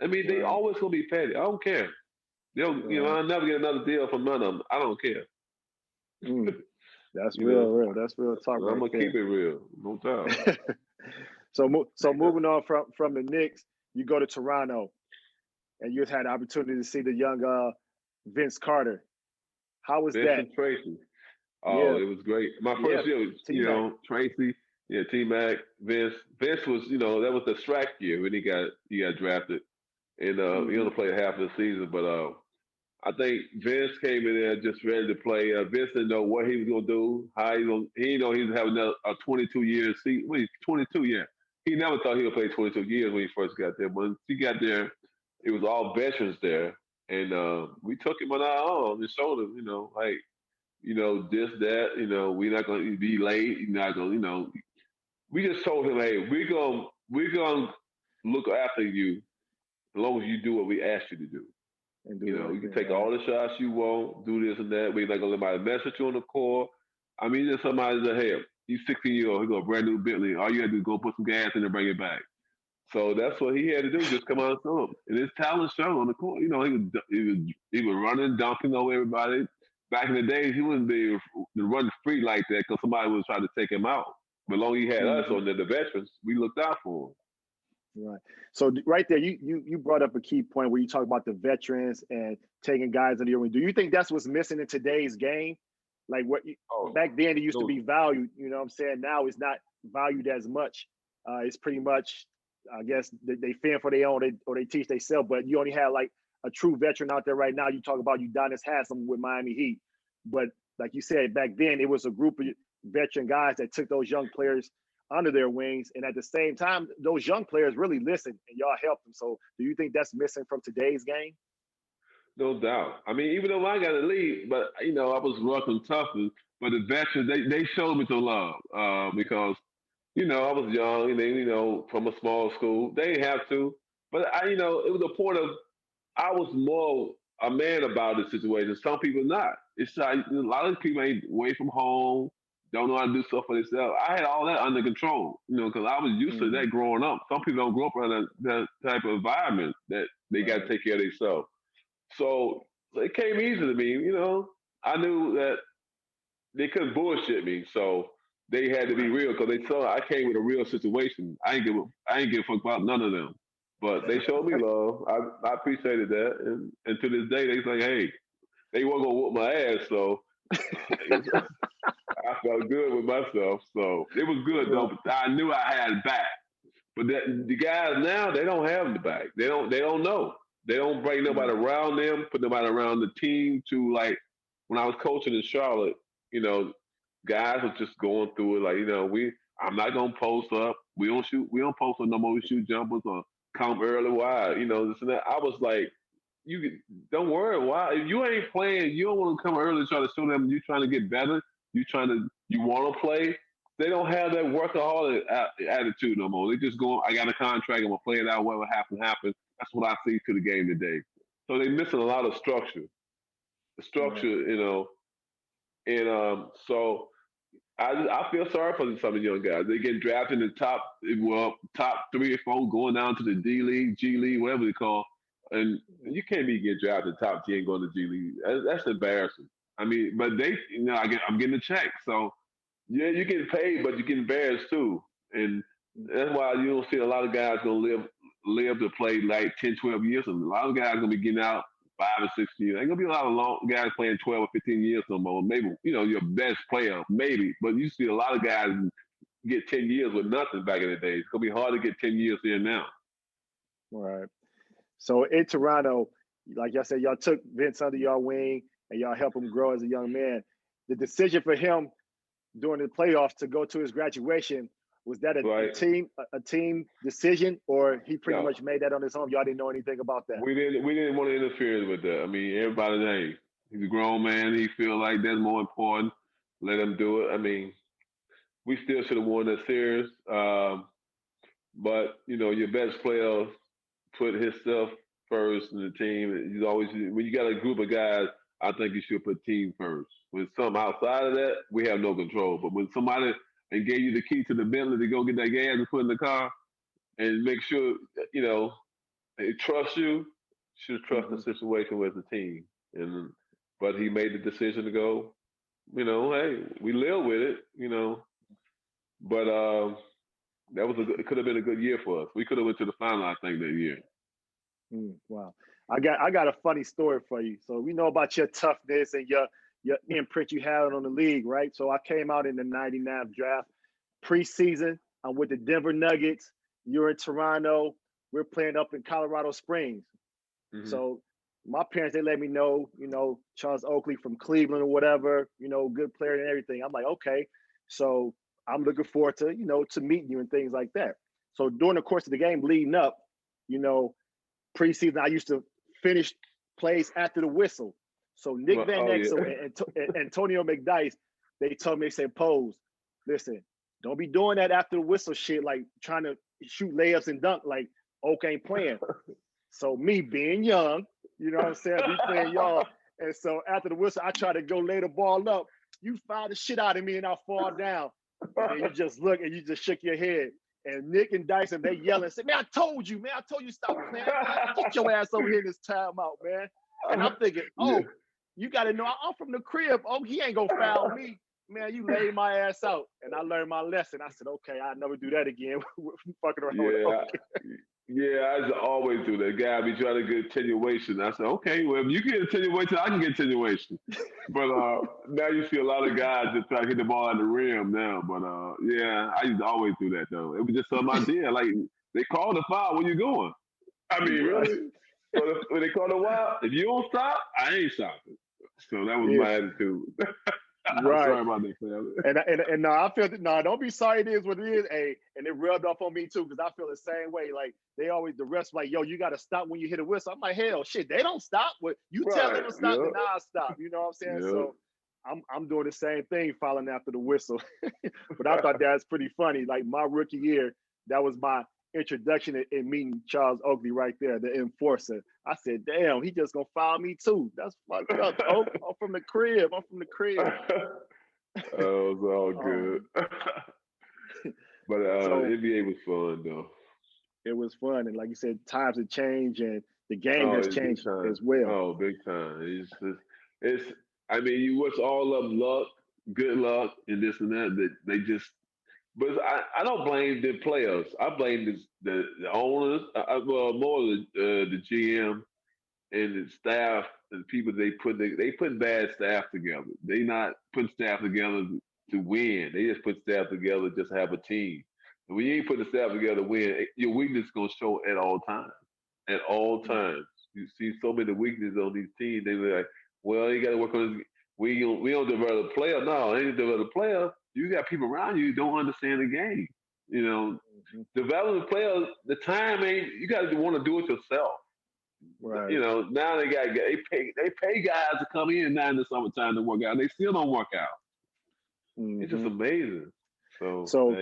I mean, they Right. always gonna be petty. I don't care. Right. I'll never get another deal from none of them. I don't care. Mm. That's you know, real. That's real talk I'm right gonna keep there. it real, no doubt. So moving on from the Knicks, you go to Toronto, and you had the opportunity to see the young Vince Carter. How was that? Vincent Tracy. Oh, Yeah. it was great. My Yeah. first year was, T Mac. Tracy, T Mac, Vince. Vince was, that was the strike year when he got drafted, and he Hmm. only played half of the season, but I think Vince came in there just ready to play. Vince didn't know what he was gonna do, how he didn't know he was having a 22-year season. Well, he's 22, yeah. He never thought he would play 22 years when he first got there. But once he got there, it was all veterans there, and we took him on our arm and showed him, like, this, that, we're not gonna be late. You're not gonna, we just told him, hey, we're gonna look after you as long as you do what we asked you to do. And do the right You can thing, take right? all the shots you want, do this and that. We're not gonna let anybody mess with you on the court. I mean, just somebody that, hey, he's 16 years old, he got a brand new Bentley. All you gotta do is go put some gas in and bring it back. So that's what he had to do, just come out and show him. And his talent showed on the court. He was running, dunking over everybody. Back in the days, he wouldn't be able to run free like that because somebody was trying to take him out. But as long as he had us Hmm. on there, the veterans, we looked out for him. Right. So right there, you brought up a key point where you talk about the veterans and taking guys under your wing. Do you think that's what's missing in today's game? Like Oh, back then it used to no, be valued. You know what I'm saying? Now it's not valued as much. It's pretty much, I guess, they fend for their own, or they teach themselves. But you only have like a true veteran out there right now. You talk about Udonis Haslem with Miami Heat, but like you said, back then it was a group of veteran guys that took those young players under their wings, and at the same time, those young players really listen, and y'all help them. So, do you think that's missing from today's game? no doubt. I mean, even though I got to leave, but I was rough and tough, but the veterans they showed me some love because I was young and they from a small school. They didn't have to, but it was a point of I was more a man about the situation. Some people not. It's like a lot of people ain't away from home, don't know how to do stuff for themselves. I had all that under control, because I was used to Mm, that growing up. Some people don't grow up in that type of environment that they got to right. take care of themselves. So it came easy to me. I knew that they couldn't bullshit me, so they had to be real because they saw I came with a real situation. I ain't give a fuck about none of them, but they showed me love. I appreciated that, and to this day they say, hey, they weren't gonna whoop my ass, so I felt good with myself. So it was good though. Right. But I knew I had back. But the guys now they don't have the back. They don't know. They don't bring nobody Mm, around them, put nobody around the team to like when I was coaching in Charlotte, you know, guys were just going through it like, I'm not gonna post up. We don't post up no more. We shoot jumpers or come early wide, this and that. I was like, don't worry, why if you ain't playing, you don't want to come early and try to show them you trying to get better, you want to play. They don't have that workaholic attitude no more. They just go, I got a contract, I'm gonna play it out, whatever happen, happen. That's what I see to the game today. So they missing a lot of structure. The structure, right. and so I feel sorry for some of the young guys. They get drafted in the top 3 or 4, going down to the D League, G League, whatever they call, and you can't be get drafted top 10 going to G League. That's embarrassing. I mean, but I'm getting a check, so yeah, you're getting paid, but you're getting embarrassed too, and that's why you don't see a lot of guys gonna live to play like 10, 12 years. And a lot of guys gonna be getting out. or 6 years. Ain't gonna be a lot of long guys playing 12 or 15 years no more. Maybe your best player, maybe, but you see a lot of guys get 10 years with nothing back in the day. It's gonna be hard to get 10 years here now. Right. So in Toronto, like y'all said, y'all took Vince under y'all wing and y'all helped him grow as a young man. The decision for him during the playoffs to go to his graduation, was that a team decision, or he pretty much made that on his own? Y'all didn't know anything about that. We didn't want to interfere with that. I mean, everybody, hey, he's a grown man. He feel like that's more important. Let him do it. I mean, we still should have won that series. But your best player put himself first in the team. He's always, when you got a group of guys, I think you should put team first. When something outside of that, we have no control. But when somebody and gave you the key to the Bentley to go get that gas and put in the car and make sure, they trust you, should trust the situation with the team. But he made the decision to go, hey, we live with it, But it could have been a good year for us. We could have went to the final, I think, that year. Wow. I got a funny story for you. So we know about your toughness and your imprint you had on the league, right? So I came out in the 99 draft. Preseason, I'm with the Denver Nuggets. You're in Toronto. We're playing up in Colorado Springs. Mm-hmm. So my parents, they let me know, Charles Oakley from Cleveland or whatever, good player and everything. I'm like, okay. So I'm looking forward to, to meeting you and things like that. So during the course of the game leading up, preseason, I used to finish plays after the whistle. So Nick Van Exel and Antonio McDyess, they told me, they said, Pose, listen, don't be doing that after the whistle shit, like trying to shoot layups and dunk like Oak ain't playing. So me being young, you know what I'm saying, be playing y'all. And so after the whistle, I try to go lay the ball up. You foul the shit out of me and I fall down. And then you just look and you just shook your head. And Nick and Dyson, they yelling and say, man, I told you stop playing. Get your ass over here in this timeout, man. And I'm thinking, you got to know, I'm from the crib. Oh, he ain't going to foul me. Man, you laid my ass out. And I learned my lesson. I said, okay, I'll never do that again. Fucking around. Yeah, I just always do that. Guy be trying to get attenuation. I said, okay, well, if you get attenuation, I can get attenuation. But now you see a lot of guys just try to hit the ball at the rim now. But I used to always do that, though. It was just something I did. Like, they called the foul, where you going? I mean, really? When they called the foul, if you don't stop, I ain't stopping. So that was my attitude. Right. Sorry about that, family. And no, I feel no, don't be sorry. It is what it is. And it rubbed off on me too, because I feel the same way. Like they always, the refs like, yo, you got to stop when you hit a whistle. I'm like, hell, shit, they don't stop. What you tell them to stop, then I'll stop. You know what I'm saying? Yep. So I'm doing the same thing, following after the whistle. But I thought that's pretty funny. Like my rookie year, that was my introduction in meeting Charles Oakley right there, the enforcer. I said, damn, he just gonna foul me too. That's fucked up. I'm from the crib. Oh, it was all good. But NBA was fun though. It was fun, and like you said, times have changed, and the game has changed as well. Oh, big time! It's. I mean, you wish all of them luck, good luck, and this and that. That they just. But I don't blame the players. I blame the owners. More the GM and the staff and the people they put bad staff together. They not putting staff together to win. They just put staff together just to have a team. And when you ain't put the staff together to win, your weakness is gonna show at all times. At all times, you see so many weaknesses on these teams. They be like, well, you got to work on this. We don't develop a player. No, they ain't develop a player. You got people around you who don't understand the game. Developing players, the time ain't. You got to want to do it yourself. Right. Now they pay guys to come in now in the summertime to work out. And they still don't work out. Mm-hmm. It's just amazing. So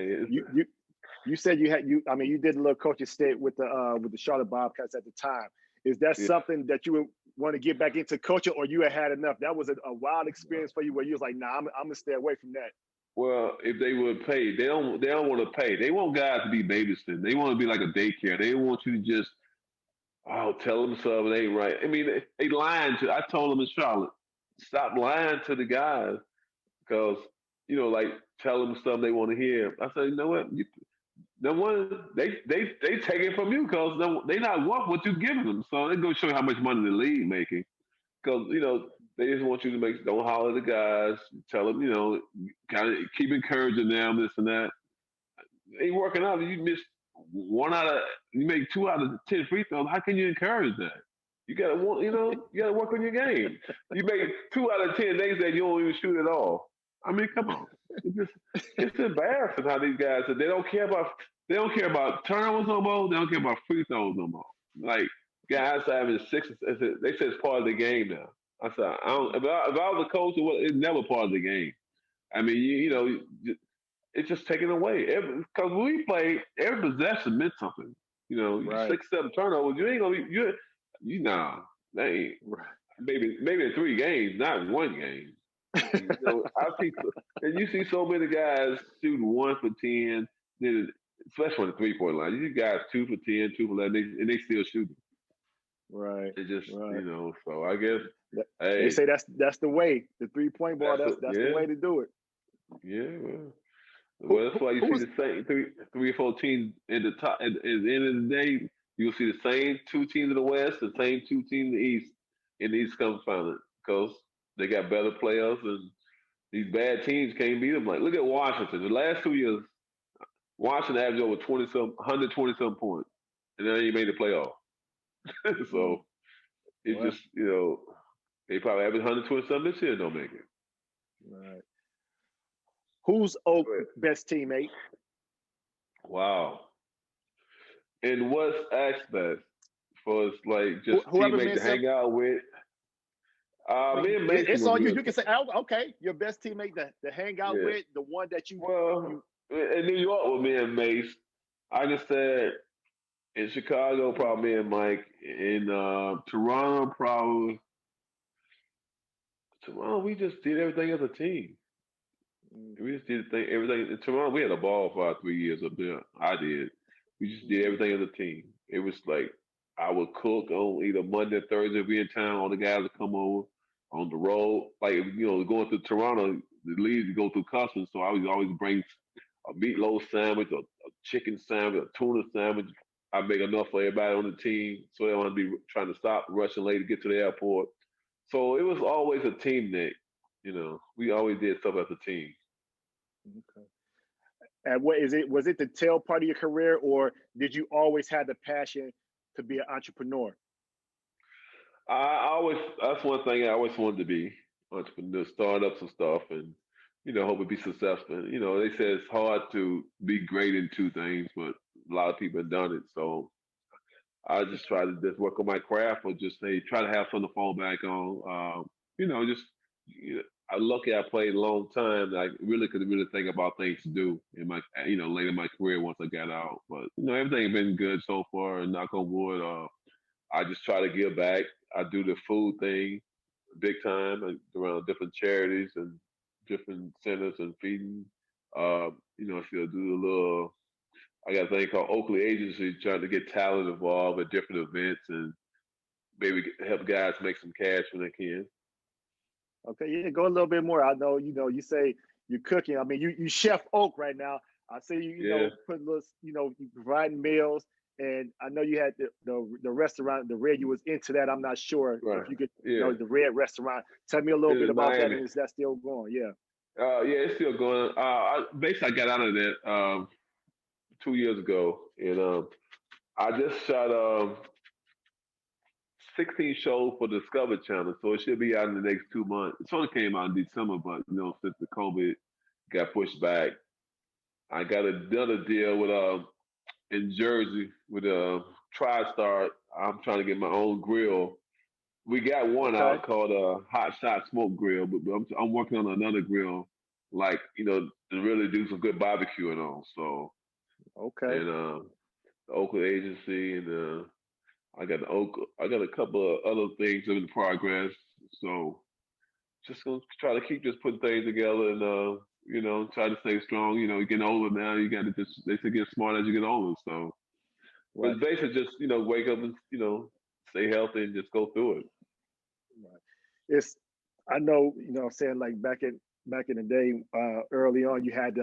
you said you did a little coaching stint with the Charlotte Bobcats at the time. Is that something that you would want to get back into coaching, or you had enough? That was a wild experience for you, where you was like, nah, I'm gonna stay away from that. Well, if they would pay, they don't want to pay. They want guys to be babysitting. They want to be like a daycare. They want you to just tell them something ain't right. I mean, they lying to. I told them in Charlotte, stop lying to the guys, because like tell them something they want to hear. I said, you know what? the one they take it from you because they not worth what you giving them. So they go show you how much money the league making because they just want you to make don't holler at the guys, tell them kind of keep encouraging them this and that. They working out. You miss you make 2 out of 10 free throws. How can you encourage that? You gotta you gotta work on your game. You make 2 out of 10 days that you don't even shoot at all. I mean, come on. It's embarrassing how these guys they don't care about turnovers no more. They don't care about free throws no more. Like guys having six, they say it's part of the game now. I said, I don't. If I was a coach, it's never part of the game. I mean, it's just taken away. Because when we play, every possession meant something. Right. 6, 7 turnovers. You ain't gonna be nah. That ain't Right. maybe in 3 games, not one game. I see, and you see so many guys shooting 1 for 10, then especially on the 3-point line. You see guys 2 for 10, 2 for 11, and they still shooting. Right. It just Right. So I guess They say that's the way. The 3-point ball. That's yeah, the way to do it. yeah. Well, that's why you see the same three or four teams in the top. At the end of the day, you'll see the same 2 teams in the West, the same 2 teams in the East. In the East Conference Finals because they got better players, and these bad teams can't beat them. Like look at Washington. The last 2 years, Washington averaged over 120 some points, and then he made the playoff. So it Well, just they probably average 120 something this year. Don't make it. right. Who's Oak best teammate? Wow. In what aspect? For it's like just Whoever teammate to meant hang something. out with. Me and Mason It's were on you. good. You can say, oh, okay, your best teammate to hang out Yeah. with, the one that you. Well, in New York with me and Mace, I just said in Chicago, probably me and Mike. In Toronto, probably Toronto. We just did everything as a team. We just did everything. In Toronto, we had a ball for our 3 years up there. I did. We just did everything as a team. It was like I would cook on either Monday or Thursday. If we in town, all the guys would come over on the road. Like going to Toronto, the leagues go through customs, so I would always bring a meatloaf sandwich, a chicken sandwich, a tuna sandwich. I make enough for everybody on the team, so they don't want to be trying to stop, rushing late to get to the airport. So it was always a team that, we always did stuff as a team. Okay. And what is it? Was it the tail part of your career, or did you always have the passion to be an entrepreneur? That's one thing I always wanted to be, entrepreneur, start up some stuff and, hope it be successful. They say it's hard to be great in 2 things, but a lot of people have done it. So I just try to just work on my craft or just say, try to have something to fall back on. Just, I'm lucky I played a long time. I really could really think about things to do in my, late in my career once I got out. But, everything been good so far and knock on wood. I just try to give back. I do the food thing big time around different charities and different centers and feeding. Still do a little. I got a thing called Oakley Agency, trying to get talent involved at different events and maybe help guys make some cash when they can. Okay, yeah, go a little bit more. I know, you say you're cooking. I mean, you chef Oak right now. I see you, Yeah. putting little, you providing meals, and I know you had the restaurant, the Red. You was into that. I'm not sure Right. if you could, Yeah. The Red restaurant. Tell me a little bit about that, Miami. and is that still going? Yeah. Yeah, it's still going. Basically, I got out of that 2 years ago, and I just shot 16 shows for Discovery Channel, so it should be out in the next 2 months. It only came out in December, but since the COVID got pushed back, I got another deal with in Jersey with TriStar. I'm trying to get my own grill. We got one Okay. out called Hot Shot Smoke Grill, but I'm working on another grill, like to really do some good barbecuing on. So Okay. and the Oakland agency and I got a couple of other things in progress. So just gonna try to keep just putting things together and try to stay strong. You're getting older now. You got to just they say get smart as you get older. So, but Right. it's basically just wake up and stay healthy and just go through it. Right. It's I know, what I'm saying, like back in back in the day, early on, you had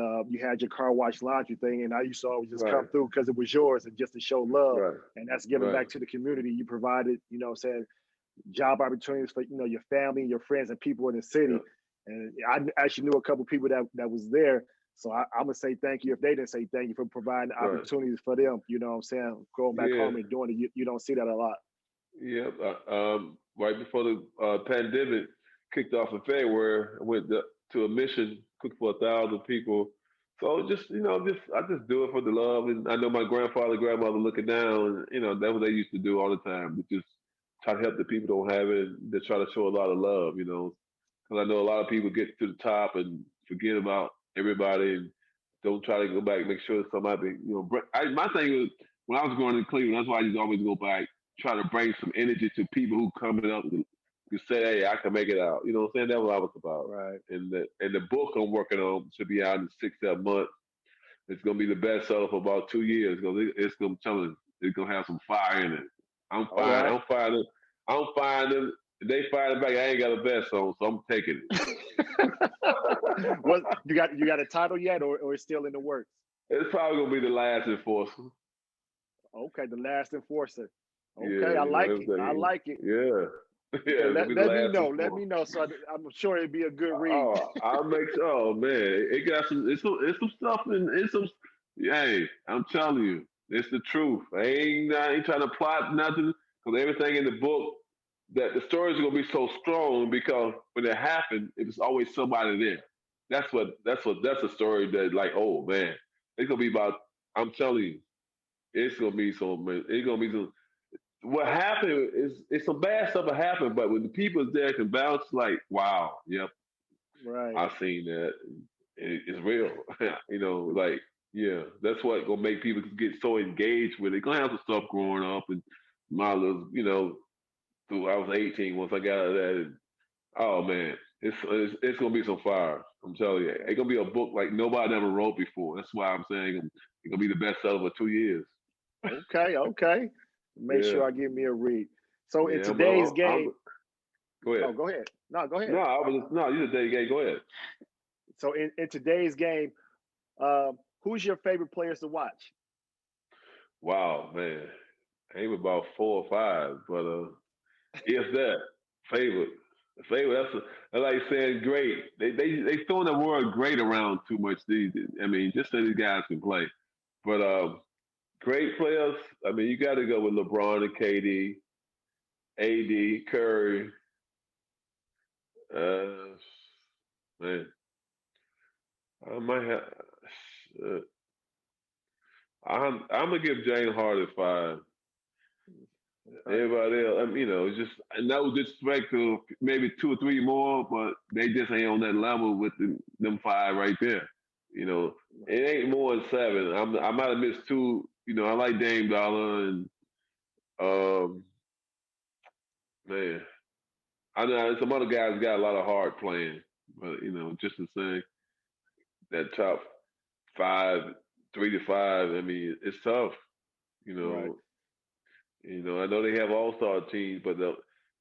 your car wash laundry thing, and I used to always just Right, come through because it was yours and just to show love. right, And that's giving right, back to the community. You provided, saying job opportunities for your family, your friends, and people in the yeah, city. And I actually knew a couple people that was there. So I'm gonna say thank you if they didn't say thank you for providing right, opportunities for them. You know what I'm saying? Going back yeah, home and doing it, you don't see that a lot. yeah. Right before the pandemic kicked off in February, I went to a mission, cooked for 1,000 people. So just I just do it for the love, and I know my grandfather, grandmother looking down, and that's what they used to do all the time. To just try to help the people who don't have it. They try to show a lot of love, because I know a lot of people get to the top and forget about everybody and don't try to go back and make sure somebody, my thing was when I was growing in Cleveland, that's why I used to always go back, try to bring some energy to people who coming up to say, hey, I can make it out. You know what I'm saying? That's what I was about. Right. And the book I'm working on should be out in 6, 7 months. It's gonna be the best seller for about 2 years because it's gonna tell you it's gonna have some fire in it. I'm All fine. right. I'm fine. I'm fine. If they find it back, I ain't got a vest on, so I'm taking What it. you got a title yet, or it's still in the works? It's probably gonna be the last enforcer. Okay, the last enforcer. Okay, Yeah, I like it. I everything. like it. Yeah, Okay, yeah, it's gonna be the let me last know. Let enforcer. me know. So I'm sure it'd be a good read. Oh, I'll make sure. Oh man, it got some. It's some stuff and it's some. Hey, I'm telling you, it's the truth. I ain't trying to plot nothing because everything in the book that the stories are gonna be so strong because when it happened, it was always somebody there. That's a story that like, oh man, it's gonna be about. I'm telling you, it's gonna be so. It's gonna be some. What happened is it's some bad stuff that happened, but when the people there can bounce, like, wow, yep, Right. I've seen that. It's real. Like, yeah, that's what gonna make people get so engaged with it. Gonna have some stuff growing up and my little, through I was 18 once I got out of that. And, oh man, it's gonna be some fire. I'm telling you, it's gonna be a book like nobody ever wrote before. That's why I'm saying it's gonna be the best seller for 2 years. Okay. Okay. Make Yeah, sure I give me a read. So in yeah. today's game, Go ahead. oh, go ahead. No, go No, ahead. no. You said Dave. Go ahead. So in today's game, who's your favorite players to watch? Wow, man. Ain't about 4 or 5, but if that favorite, favorite. That's like saying great. They throwing the word great around too much these days. I mean, just so these guys can play. But great players. I mean, you got to go with LeBron and KD, AD, Curry. Uh, man, I might have. Uh, I'm gonna give James Harden 5. Okay. Everybody else, it's just no disrespect to maybe 2 or 3 more, but they just ain't on that level with them 5 right there. You know, it ain't more than 7. I might have missed 2. I like Dame Dollar and um, man, I know some other guys got a lot of hard playing, but just to say that top 5, 3 to 5, I mean, it's tough. You Right. know, I know they have all-star teams, but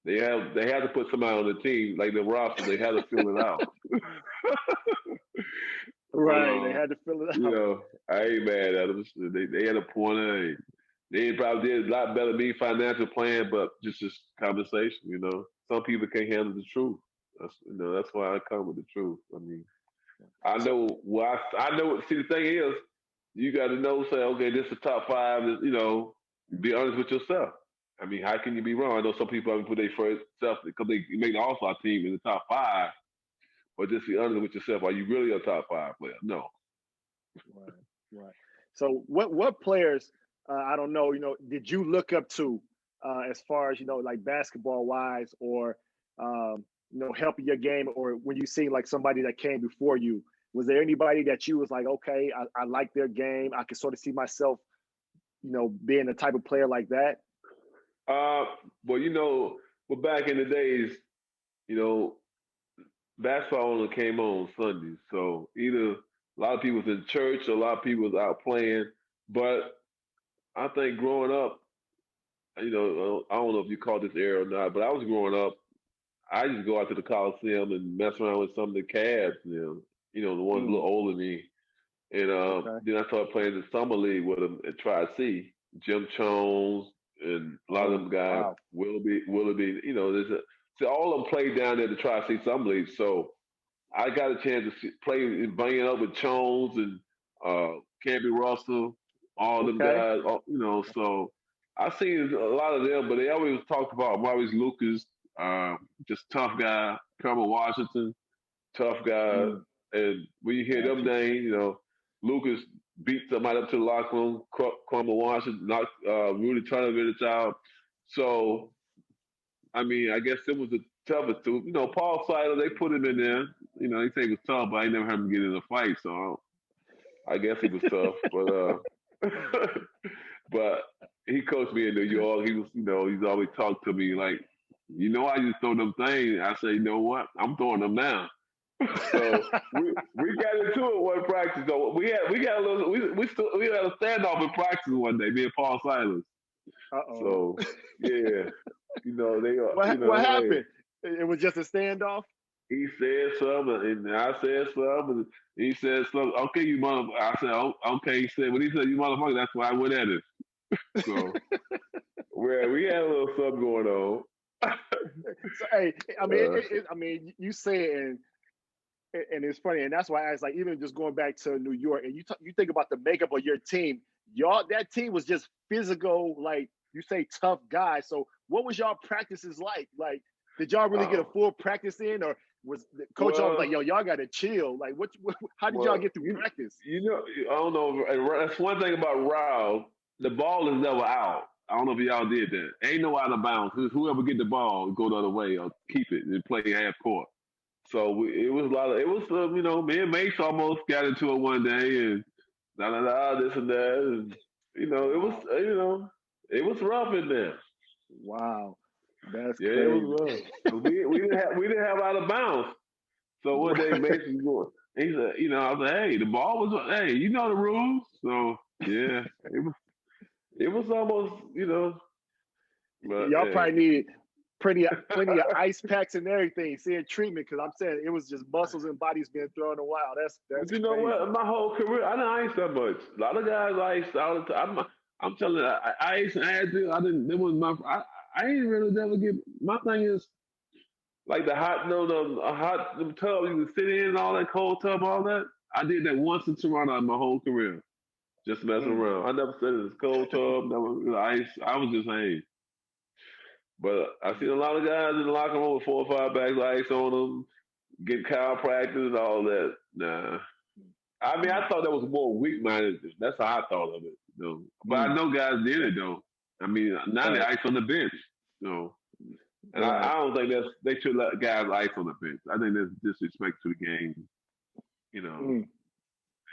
they have to put somebody on the team like the roster. They have to fill it out. But Right. They had to fill it out. I ain't mad at them. They had a point. They probably did a lot better than me financial plan, but just conversation. Some people can't handle the truth. That's why I come with the truth. I mean, I So know. Well, I know. See, the thing is, you got to know. Say, okay, this is the top 5. Be honest with yourself. I mean, how can you be wrong? I know some people have put their first self because they make the All Star team in the top 5, but just be honest with yourself. Are you really a top 5 player? No. right. Right. So what players? I don't know. Did you look up to as far as like basketball wise, or helping your game, or when you see like somebody that came before you? Was there anybody that you was like, okay, I like their game. I can sort of see myself, being a type of player like that. Uh, well, well, back in the days, you know, basketball only came on Sundays, so either a lot of people was in church or a lot of people was out playing. But I think growing up, I don't know if you call this era or not, but I was growing up. I just go out to the Coliseum and mess around with some of the Cavs, the ones a little older than me. And Okay. then I started playing the summer league with them at Tri-C. Jim Jones and a lot of Oh, them guys, wow. Willoughby, so all of them played down there at the Tri-C Summer League. So I got a chance to play and bang it up with Jones and Campy Russell, all them Okay. guys, so I seen a lot of them, but they always talked about Maurice Lucas, uh, just tough guy, Kermit Washington, tough guy. Mm, And when you hear them gotcha. names, Lucas beat somebody up to the locker room, Kermit Washington, knocked Rudy Turner out. So, I mean, I guess it was the toughest two. Paul Siler, they put him in there. They say he was tough, but I ain't never heard him get in a fight. So I guess he was tough. But he coached me in New York. He was, he's always talked to me like, I just throw them things. I say, you know what? I'm throwing them now. So we got into it one practice. So we got a little we had a standoff in practice one day, me and Paul Silas. Uh-oh. So yeah, they are. What Hey, happened? It was just a standoff? he said something, and I said something. And he said something. Okay, you motherfucker. I said, oh, okay. He said, when he said you motherfucker, that's why I went at it. So we had a little something going on. So, hey, I mean, I mean, you say it, and it's funny, and that's why I asked, like, even just going back to New York, and you think about the makeup of your team, that team was just physical, like you say, tough guys. So, what was y'all practices like? Like, did y'all really get a Oh, full practice in, or was the coach always like, well, yo, y'all got to chill? Like, how did y'all get through you practice? I don't know. That's one thing about Rouse. The ball is never out. I don't know if y'all did that. Ain't no out of bounds. Whoever get the ball, go the other way or keep it and play half court. So it was a lot of it was me and Mace almost got into it one day and this and that and it was Wow, it was rough in there. wow, that's Yeah, it was crazy. rough. 'Cause we didn't have out of bounds. So one day Right. Mason was going. He said, I was like, hey, the ball was hey, you know the rules. So yeah, it was almost but Y'all hey. probably needed plenty of ice packs and everything, seeing treatment, because I'm saying it was just muscles and bodies being thrown a while. But That's you know crazy. what? My whole career, I didn't ice that much. A lot of guys iced all the time. I'm telling you, I ice and I do. I didn't. It was my. I ain't really never get. My thing is like the hot, no, the hot the tub you can sit in and all that cold tub, all that. I did that once in Toronto in my whole career, just messing Mm. around. I never sat in this cold tub. Never ice. I was just hey. But I seen a lot of guys in the locker room with 4 or 5 bags of ice on them, get cow practice and all that. Nah. I mean, I Mm. thought that was more weak minded. That's how I thought of it. But I Mm. know guys did it though. I mean, now they Right, ice on the bench. And I right. don't think they should let guys ice on the bench. I think that's disrespect to the game. You know,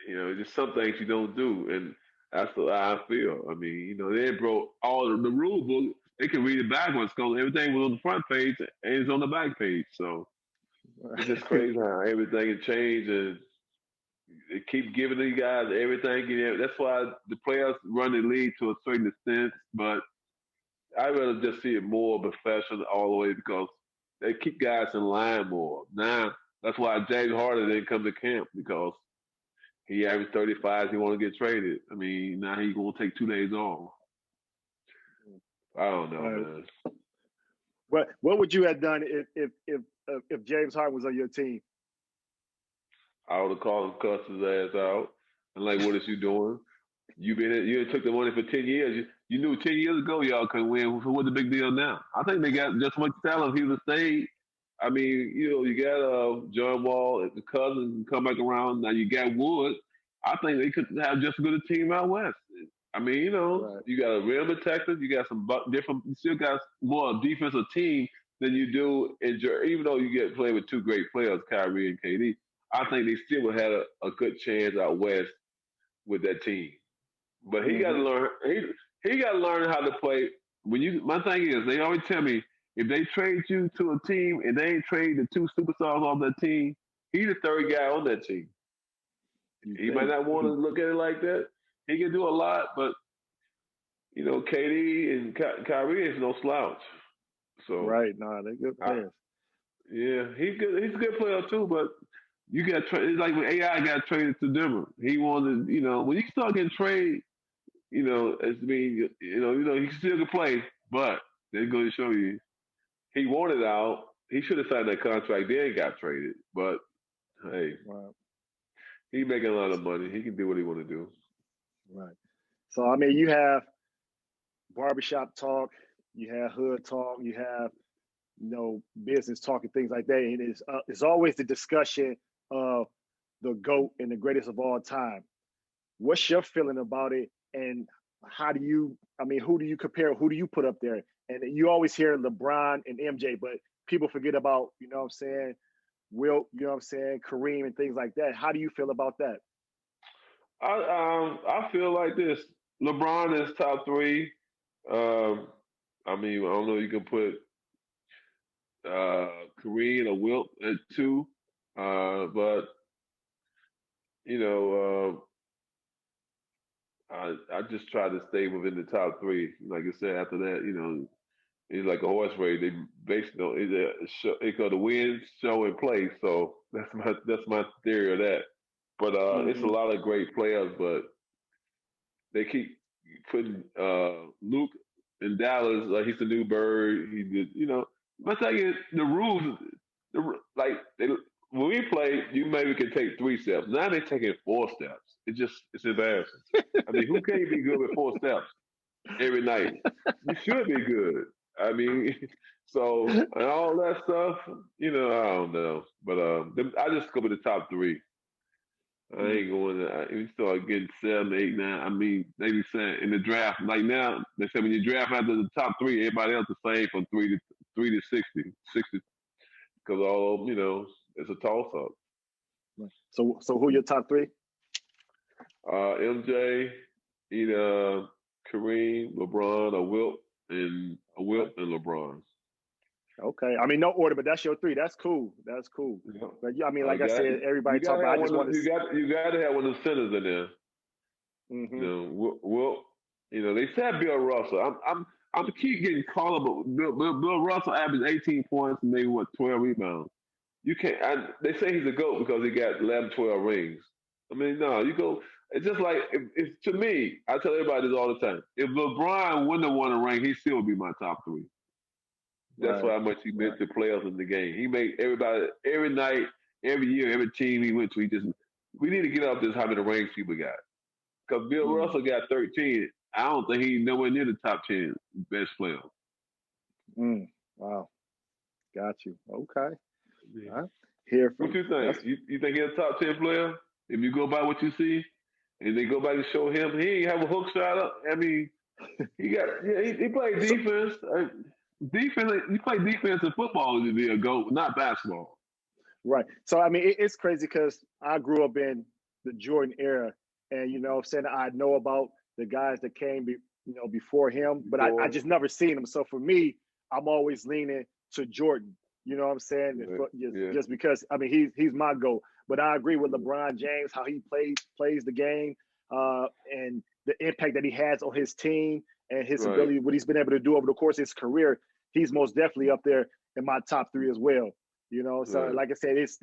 Mm. just some things you don't do, and that's the way I feel. I mean, they broke all the rule book. They can read it backwards because everything was on the front page and it's on the back page. So it's just Right. crazy how everything has changed and they keep giving these guys everything. That's why the players run the league to a certain extent, but I rather just see it more professional all the way because they keep guys in line more. Now that's why James Harden didn't come to camp because he averaged 35. He want to get traded. I mean, now he gonna take 2 days off. I don't know, Right. man. What would you have done if James Harden was on your team? I would have called him, cussed his ass out, and like, what is you doing? You took the money for 10 years. You knew 10 years ago y'all couldn't win. So what's the big deal now? I think they got just as much talent. If he would have stayed. I mean, you got John Wall, the Cousins come back around. Now you got Wood. I think they could have just as good a team out west. I mean, Right. you got a rim protector. You got some different. You still got more defensive team than you do in even though you get playing with two great players, Kyrie and KD. I think they still would have a good chance out west with that team. But he got to Hmm. learn. He got to learn how to play. My thing is, they always tell me if they trade you to a team and they ain't trade the two superstars on that team, he's the third guy on that team. You He might think? not want to look at it like that. He can do a lot, but KD and Kyrie is no slouch. So Right. Nah, they're good I, players. Yeah, he's good. He's a good player too, but you got it's like when AI got traded to Denver. He wanted, when you start getting traded, it's mean, he still can play, but they're going to show you he wanted out. He should have signed that contract then got traded. But hey, Wow. he making a lot of money. He can do what he want to do. Right. So I mean, you have barbershop talk, you have hood talk, you have business talk and things like that. And it's always the discussion of the GOAT and the greatest of all time. What's your feeling about it? And who do you compare? Who do you put up there? And you always hear LeBron and MJ, but people forget about, Wilt, Kareem and things like that. How do you feel about that? I feel like this. LeBron is top three. I don't know. You can put Kareem or Wilt at two, but you know, I just try to stay within the top three. Like I said, after that, it's like a horse race. They based on it called the win, show, and play. So that's my theory of that. But it's a lot of great players, but they keep putting Luke in Dallas. Like he's the new bird. He did, But I tell you, the rules, when we play, you maybe can take 3 steps. Now they're taking 4 steps. It's embarrassing. I mean, who can't be good with 4 steps every night? You should be good. I mean, so and all that stuff, I don't know. But I just go with the top three. I ain't going to. We start getting 7, 8, 9. I mean, they be saying in the draft, like now, they say when you draft after the top three, everybody else the same from 3 to 60, because all it's a toss up. So who are your top three? MJ, either Kareem, LeBron, or Wilt, and LeBron. Okay, I mean no order, but that's your three. That's cool. That's cool. Yeah. But I mean, like I said, everybody talk about. You got to have one of the centers in there. Wilt. They said Bill Russell. I'm keep getting called, but Bill Russell averaged 18 points and maybe 12 rebounds. You can't. They say he's a GOAT because he got 11, 12 rings. I mean, no, you go. It's just like if to me. I tell everybody this all the time. If LeBron wouldn't have won a ring, he still would be my top three. That's how much he meant to players in the game. He made everybody every night, every year, every team he went to. We need to get up this how many rings people got. Because Bill Russell got 13. I don't think he's nowhere near the top 10 best player. Wow, got you. Okay. Yeah. Here. What you think? You think he's a top 10 player? If you go by what you see, and they go back and show him, he ain't have a hook shot up. I mean, he played defense. Defense, you play defense in football to be a GOAT, not basketball. Right. So, I mean, it's crazy because I grew up in the Jordan era. And, I know about the guys that came, before him, but I just never seen them. So, for me, I'm always leaning to Jordan. You know what I'm saying? Just because, I mean, he's my GOAT. But I agree with LeBron James, how he plays the game and the impact that he has on his team and his ability, what he's been able to do over the course of his career. He's most definitely up there in my top three as well. So like I said, it's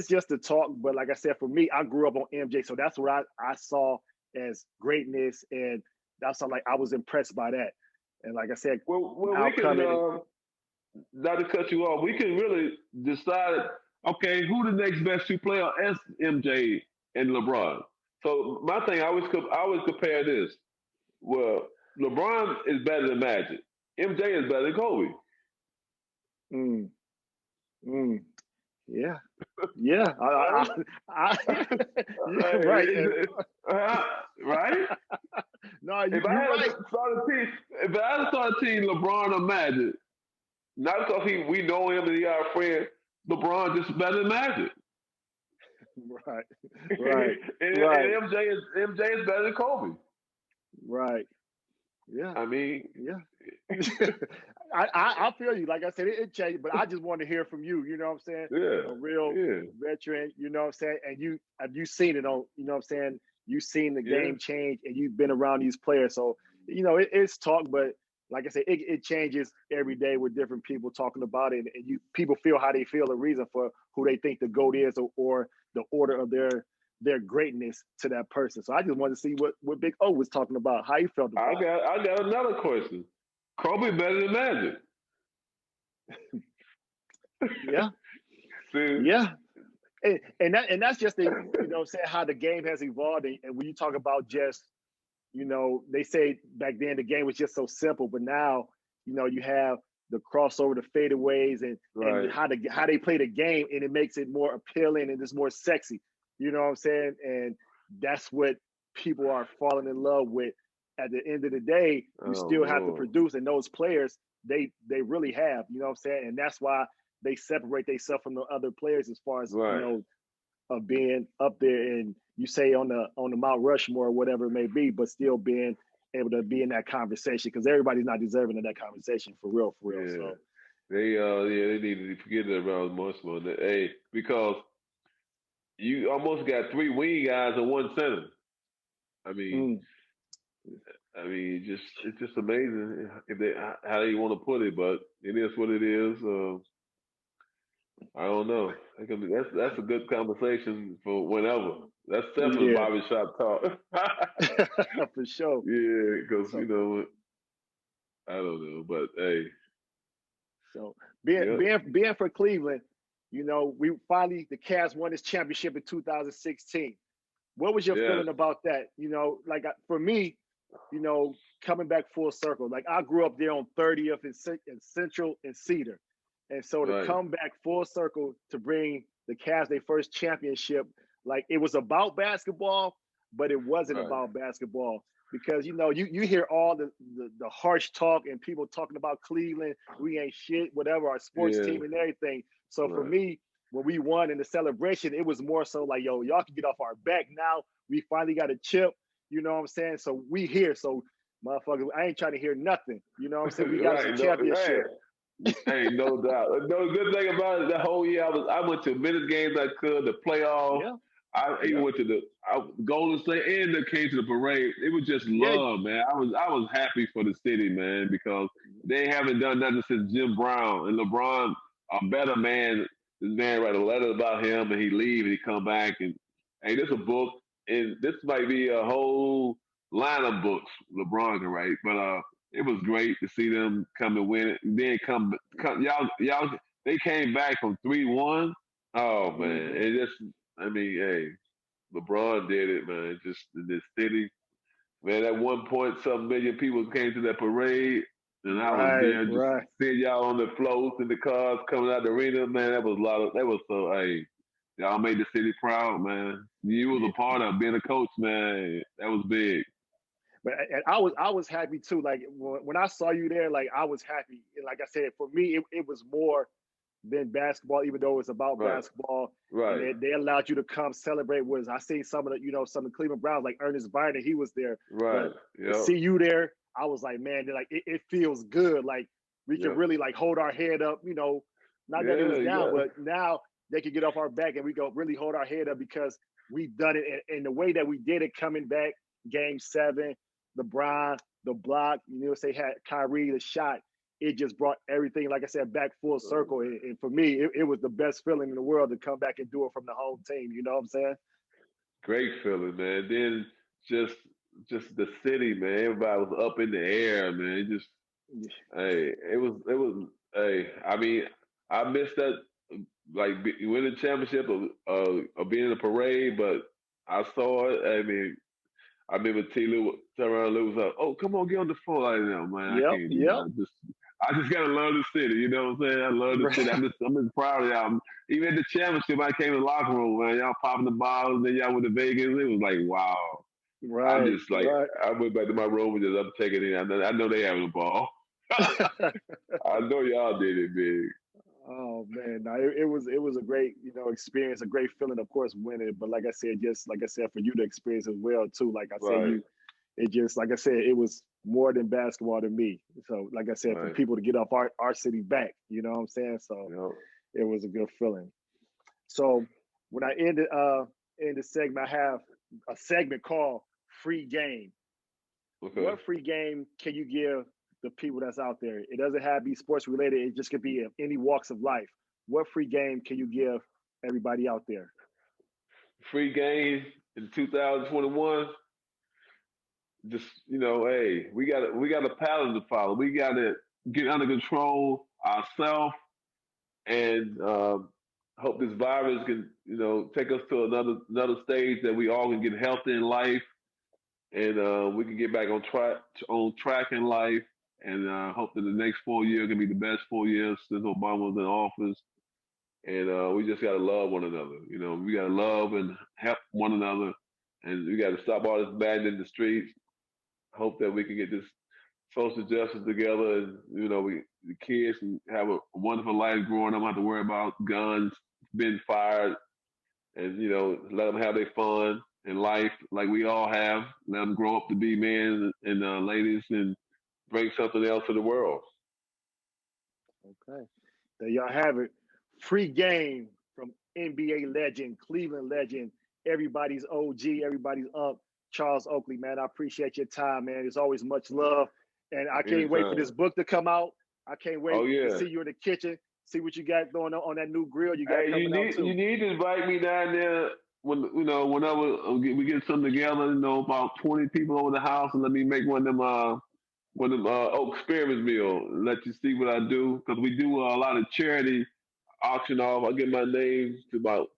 just the talk. But like I said, for me, I grew up on MJ, so that's what I saw as greatness, and that's like I was impressed by that. And like I said, we can not to cut you off, we can really decide. Okay, who the next best two players as MJ and LeBron? So my thing, I always compare this. Well, LeBron is better than Magic. MJ is better than Kobe. Yeah. Yeah. Right? No, you're right. If I had started a team, LeBron or Magic, not because we know him and he our friend, LeBron just better than Magic. Right. and MJ is better than Kobe. Right. Yeah. I mean, yeah. I feel you. Like I said, it changed, but I just want to hear from you. You know what I'm saying? Yeah. A real veteran. You know what I'm saying? And you've seen it on. You know what I'm saying? You've seen the game change, and you've been around these players. So it's talk, but like I said, it changes every day with different people talking about it, and people feel how they feel, a reason for who they think the GOAT is, or the order of their greatness to that person. So I just wanted to see what Big O was talking about, how he felt about I got another question. Kobe better than Magic. it. Yeah, See, yeah. And that's just the saying how the game has evolved, and when you talk about just they say back then the game was just so simple, but now you have the crossover, the fadeaways, and right. how they play the game, and it makes it more appealing and it's more sexy. You know what I'm saying? And that's what people are falling in love with. At the end of the day, you Oh still have to Lord. produce, and those players they really have. You know what I'm saying? And that's why they separate themselves from the other players as far as Right. of being up there, and you say on the Mount Rushmore or whatever it may be, but still being able to be in that conversation, because everybody's not deserving of that conversation for real. Yeah. So They need to forget that around much more. Hey, because you almost got three wing guys and one center. I mean, mm, it's just amazing if they how they want to put it, but it is what it is. I don't know. That's a good conversation for whenever. That's definitely yeah, barbershop talk. for sure. Yeah, because So I don't know, but hey, so yep, being for Cleveland, we finally, the Cavs won this championship in 2016. What was your yes, feeling about that? Like for me, coming back full circle. Like I grew up there on 30th and Central and Cedar, and so to right, come back full circle to bring the Cavs their first championship, like it was about basketball, but it wasn't right, about basketball, because you hear all the harsh talk and people talking about Cleveland, we ain't shit, whatever, our sports yeah, team and everything. So for right, me, when we won in the celebration, it was more so like, yo, y'all can get off our back now. We finally got a chip. You know what I'm saying? So we here. So motherfuckers, I ain't trying to hear nothing. You know what I'm saying? We got us a right. No, championship. hey, no doubt. No good thing about it. The whole year I went to as many games I could. The playoffs. Yeah, I even yeah, went to the Golden State and the came to the parade. It was just yeah. love, man. I was happy for the city, man, because they haven't done nothing since Jim Brown and LeBron, a better man. This man write a letter about him, and he leave and he come back and hey, this a book, and this might be a whole line of books LeBron can write. But it was great to see them come and win it. And then come y'all they came back from 3-1. Oh man, Mm-hmm. it just I mean, hey, LeBron did it, man. Just in this city, man. At 1 point something million people came to that parade, and I was Right, there just right. seeing y'all on the floats in the cars coming out the arena, man. That was a lot of that was so hey. Y'all made the city proud, man. You was Yeah. a part of being a coach, man. That was big. But and I was happy too. Like when I saw you there, like I was happy. And like I said, for me, it was more than basketball, even though it's about Right, basketball. And right, they allowed you to come celebrate with us. I seen some of the, some of the Cleveland Browns, like Ernest Biner, he was there. But right. to Yep, see you there, I was like, man, like it feels good. Like we can yep. really like hold our head up, not that it was Yeah, you down, got but now they can get off our back and we go really hold our head up because we've done it. And the way that we did it coming back, game 7, LeBron, the block, say had Kyrie, the shot, it just brought everything, like I said, back full circle. And for me, it was the best feeling in the world to come back and do it from the home team. You know what I'm saying? great feeling, man. Then just just the city, man. Everybody was up in the air, man. Hey, it was. Hey, I mean, I missed that like winning the championship of being in the parade, but I saw it. I mean, I remember T. Lou turned around and Lou was like, "Oh, come on, get on the floor." I know, man, I Yep, can't do yep. that. I just gotta love the city. You know what I'm saying? I love the city. Right, I'm just proud of y'all. Even at the championship, I came in the locker room, man. Y'all popping the bottles, then y'all went to Vegas. It was like, wow. I'm right, just like, right. I went back to my room and just I'm taking it in. I know they having a ball. I know y'all did it big. Oh man, no, it was a great experience, a great feeling, of course, winning. But like I said, just like I said, for you to experience as well too. Like I said, Right, it just like I said, it was more than basketball to me. So like I said, for right. people to get off our city back, you know what I'm saying? So Yep. it was a good feeling. So when I end the segment, I have a segment called Free Game. Okay. What free game can you give the people that's out there? It doesn't have to be sports related. It just could be in any walks of life. What free game can you give everybody out there? Free game in 2021. Just hey, we got a pattern to follow. We got to get under control ourselves and hope this virus can take us to another stage that we all can get healthy in life and we can get back on track in life and hope that the next 4 years can be the best 4 years since Obama was in office. And we just got to love one another. We got to love and help one another, and we got to stop all this bad in the streets. Hope that we can get this social justice together, and the kids can have a wonderful life growing up. Don't have to worry about guns being fired, and let them have their fun in life like we all have. Let them grow up to be men and ladies and bring something else to the world. Okay, there y'all have it. Free game from NBA legend, Cleveland legend, everybody's OG, everybody's up, Charles Oakley. Man, I appreciate your time, man. There's always much love, and I can't wait for this book to come out. I can't wait to see you in the kitchen, see what you got going on that new grill you got coming out too. You need to invite me down there when whenever we get something together. About 20 people over the house, and let me make one of them Oak Experiments meal. Let you see what I do, because we do a lot of charity auction off. I give my name to about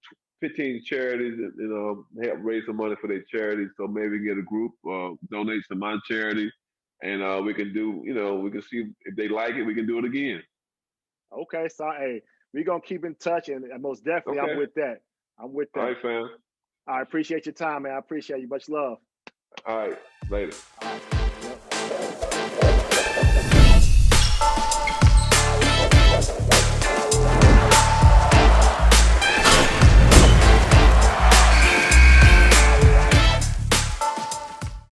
15 charities and help raise some money for their charities. So maybe get a group donate to my charity, and we can do we can see if they like it. We can do it again. Okay, so hey, we're gonna keep in touch, and most definitely I'm with that. I'm with that. All right, fam. I appreciate your time, man. I appreciate you. Much love. All right, later. All right.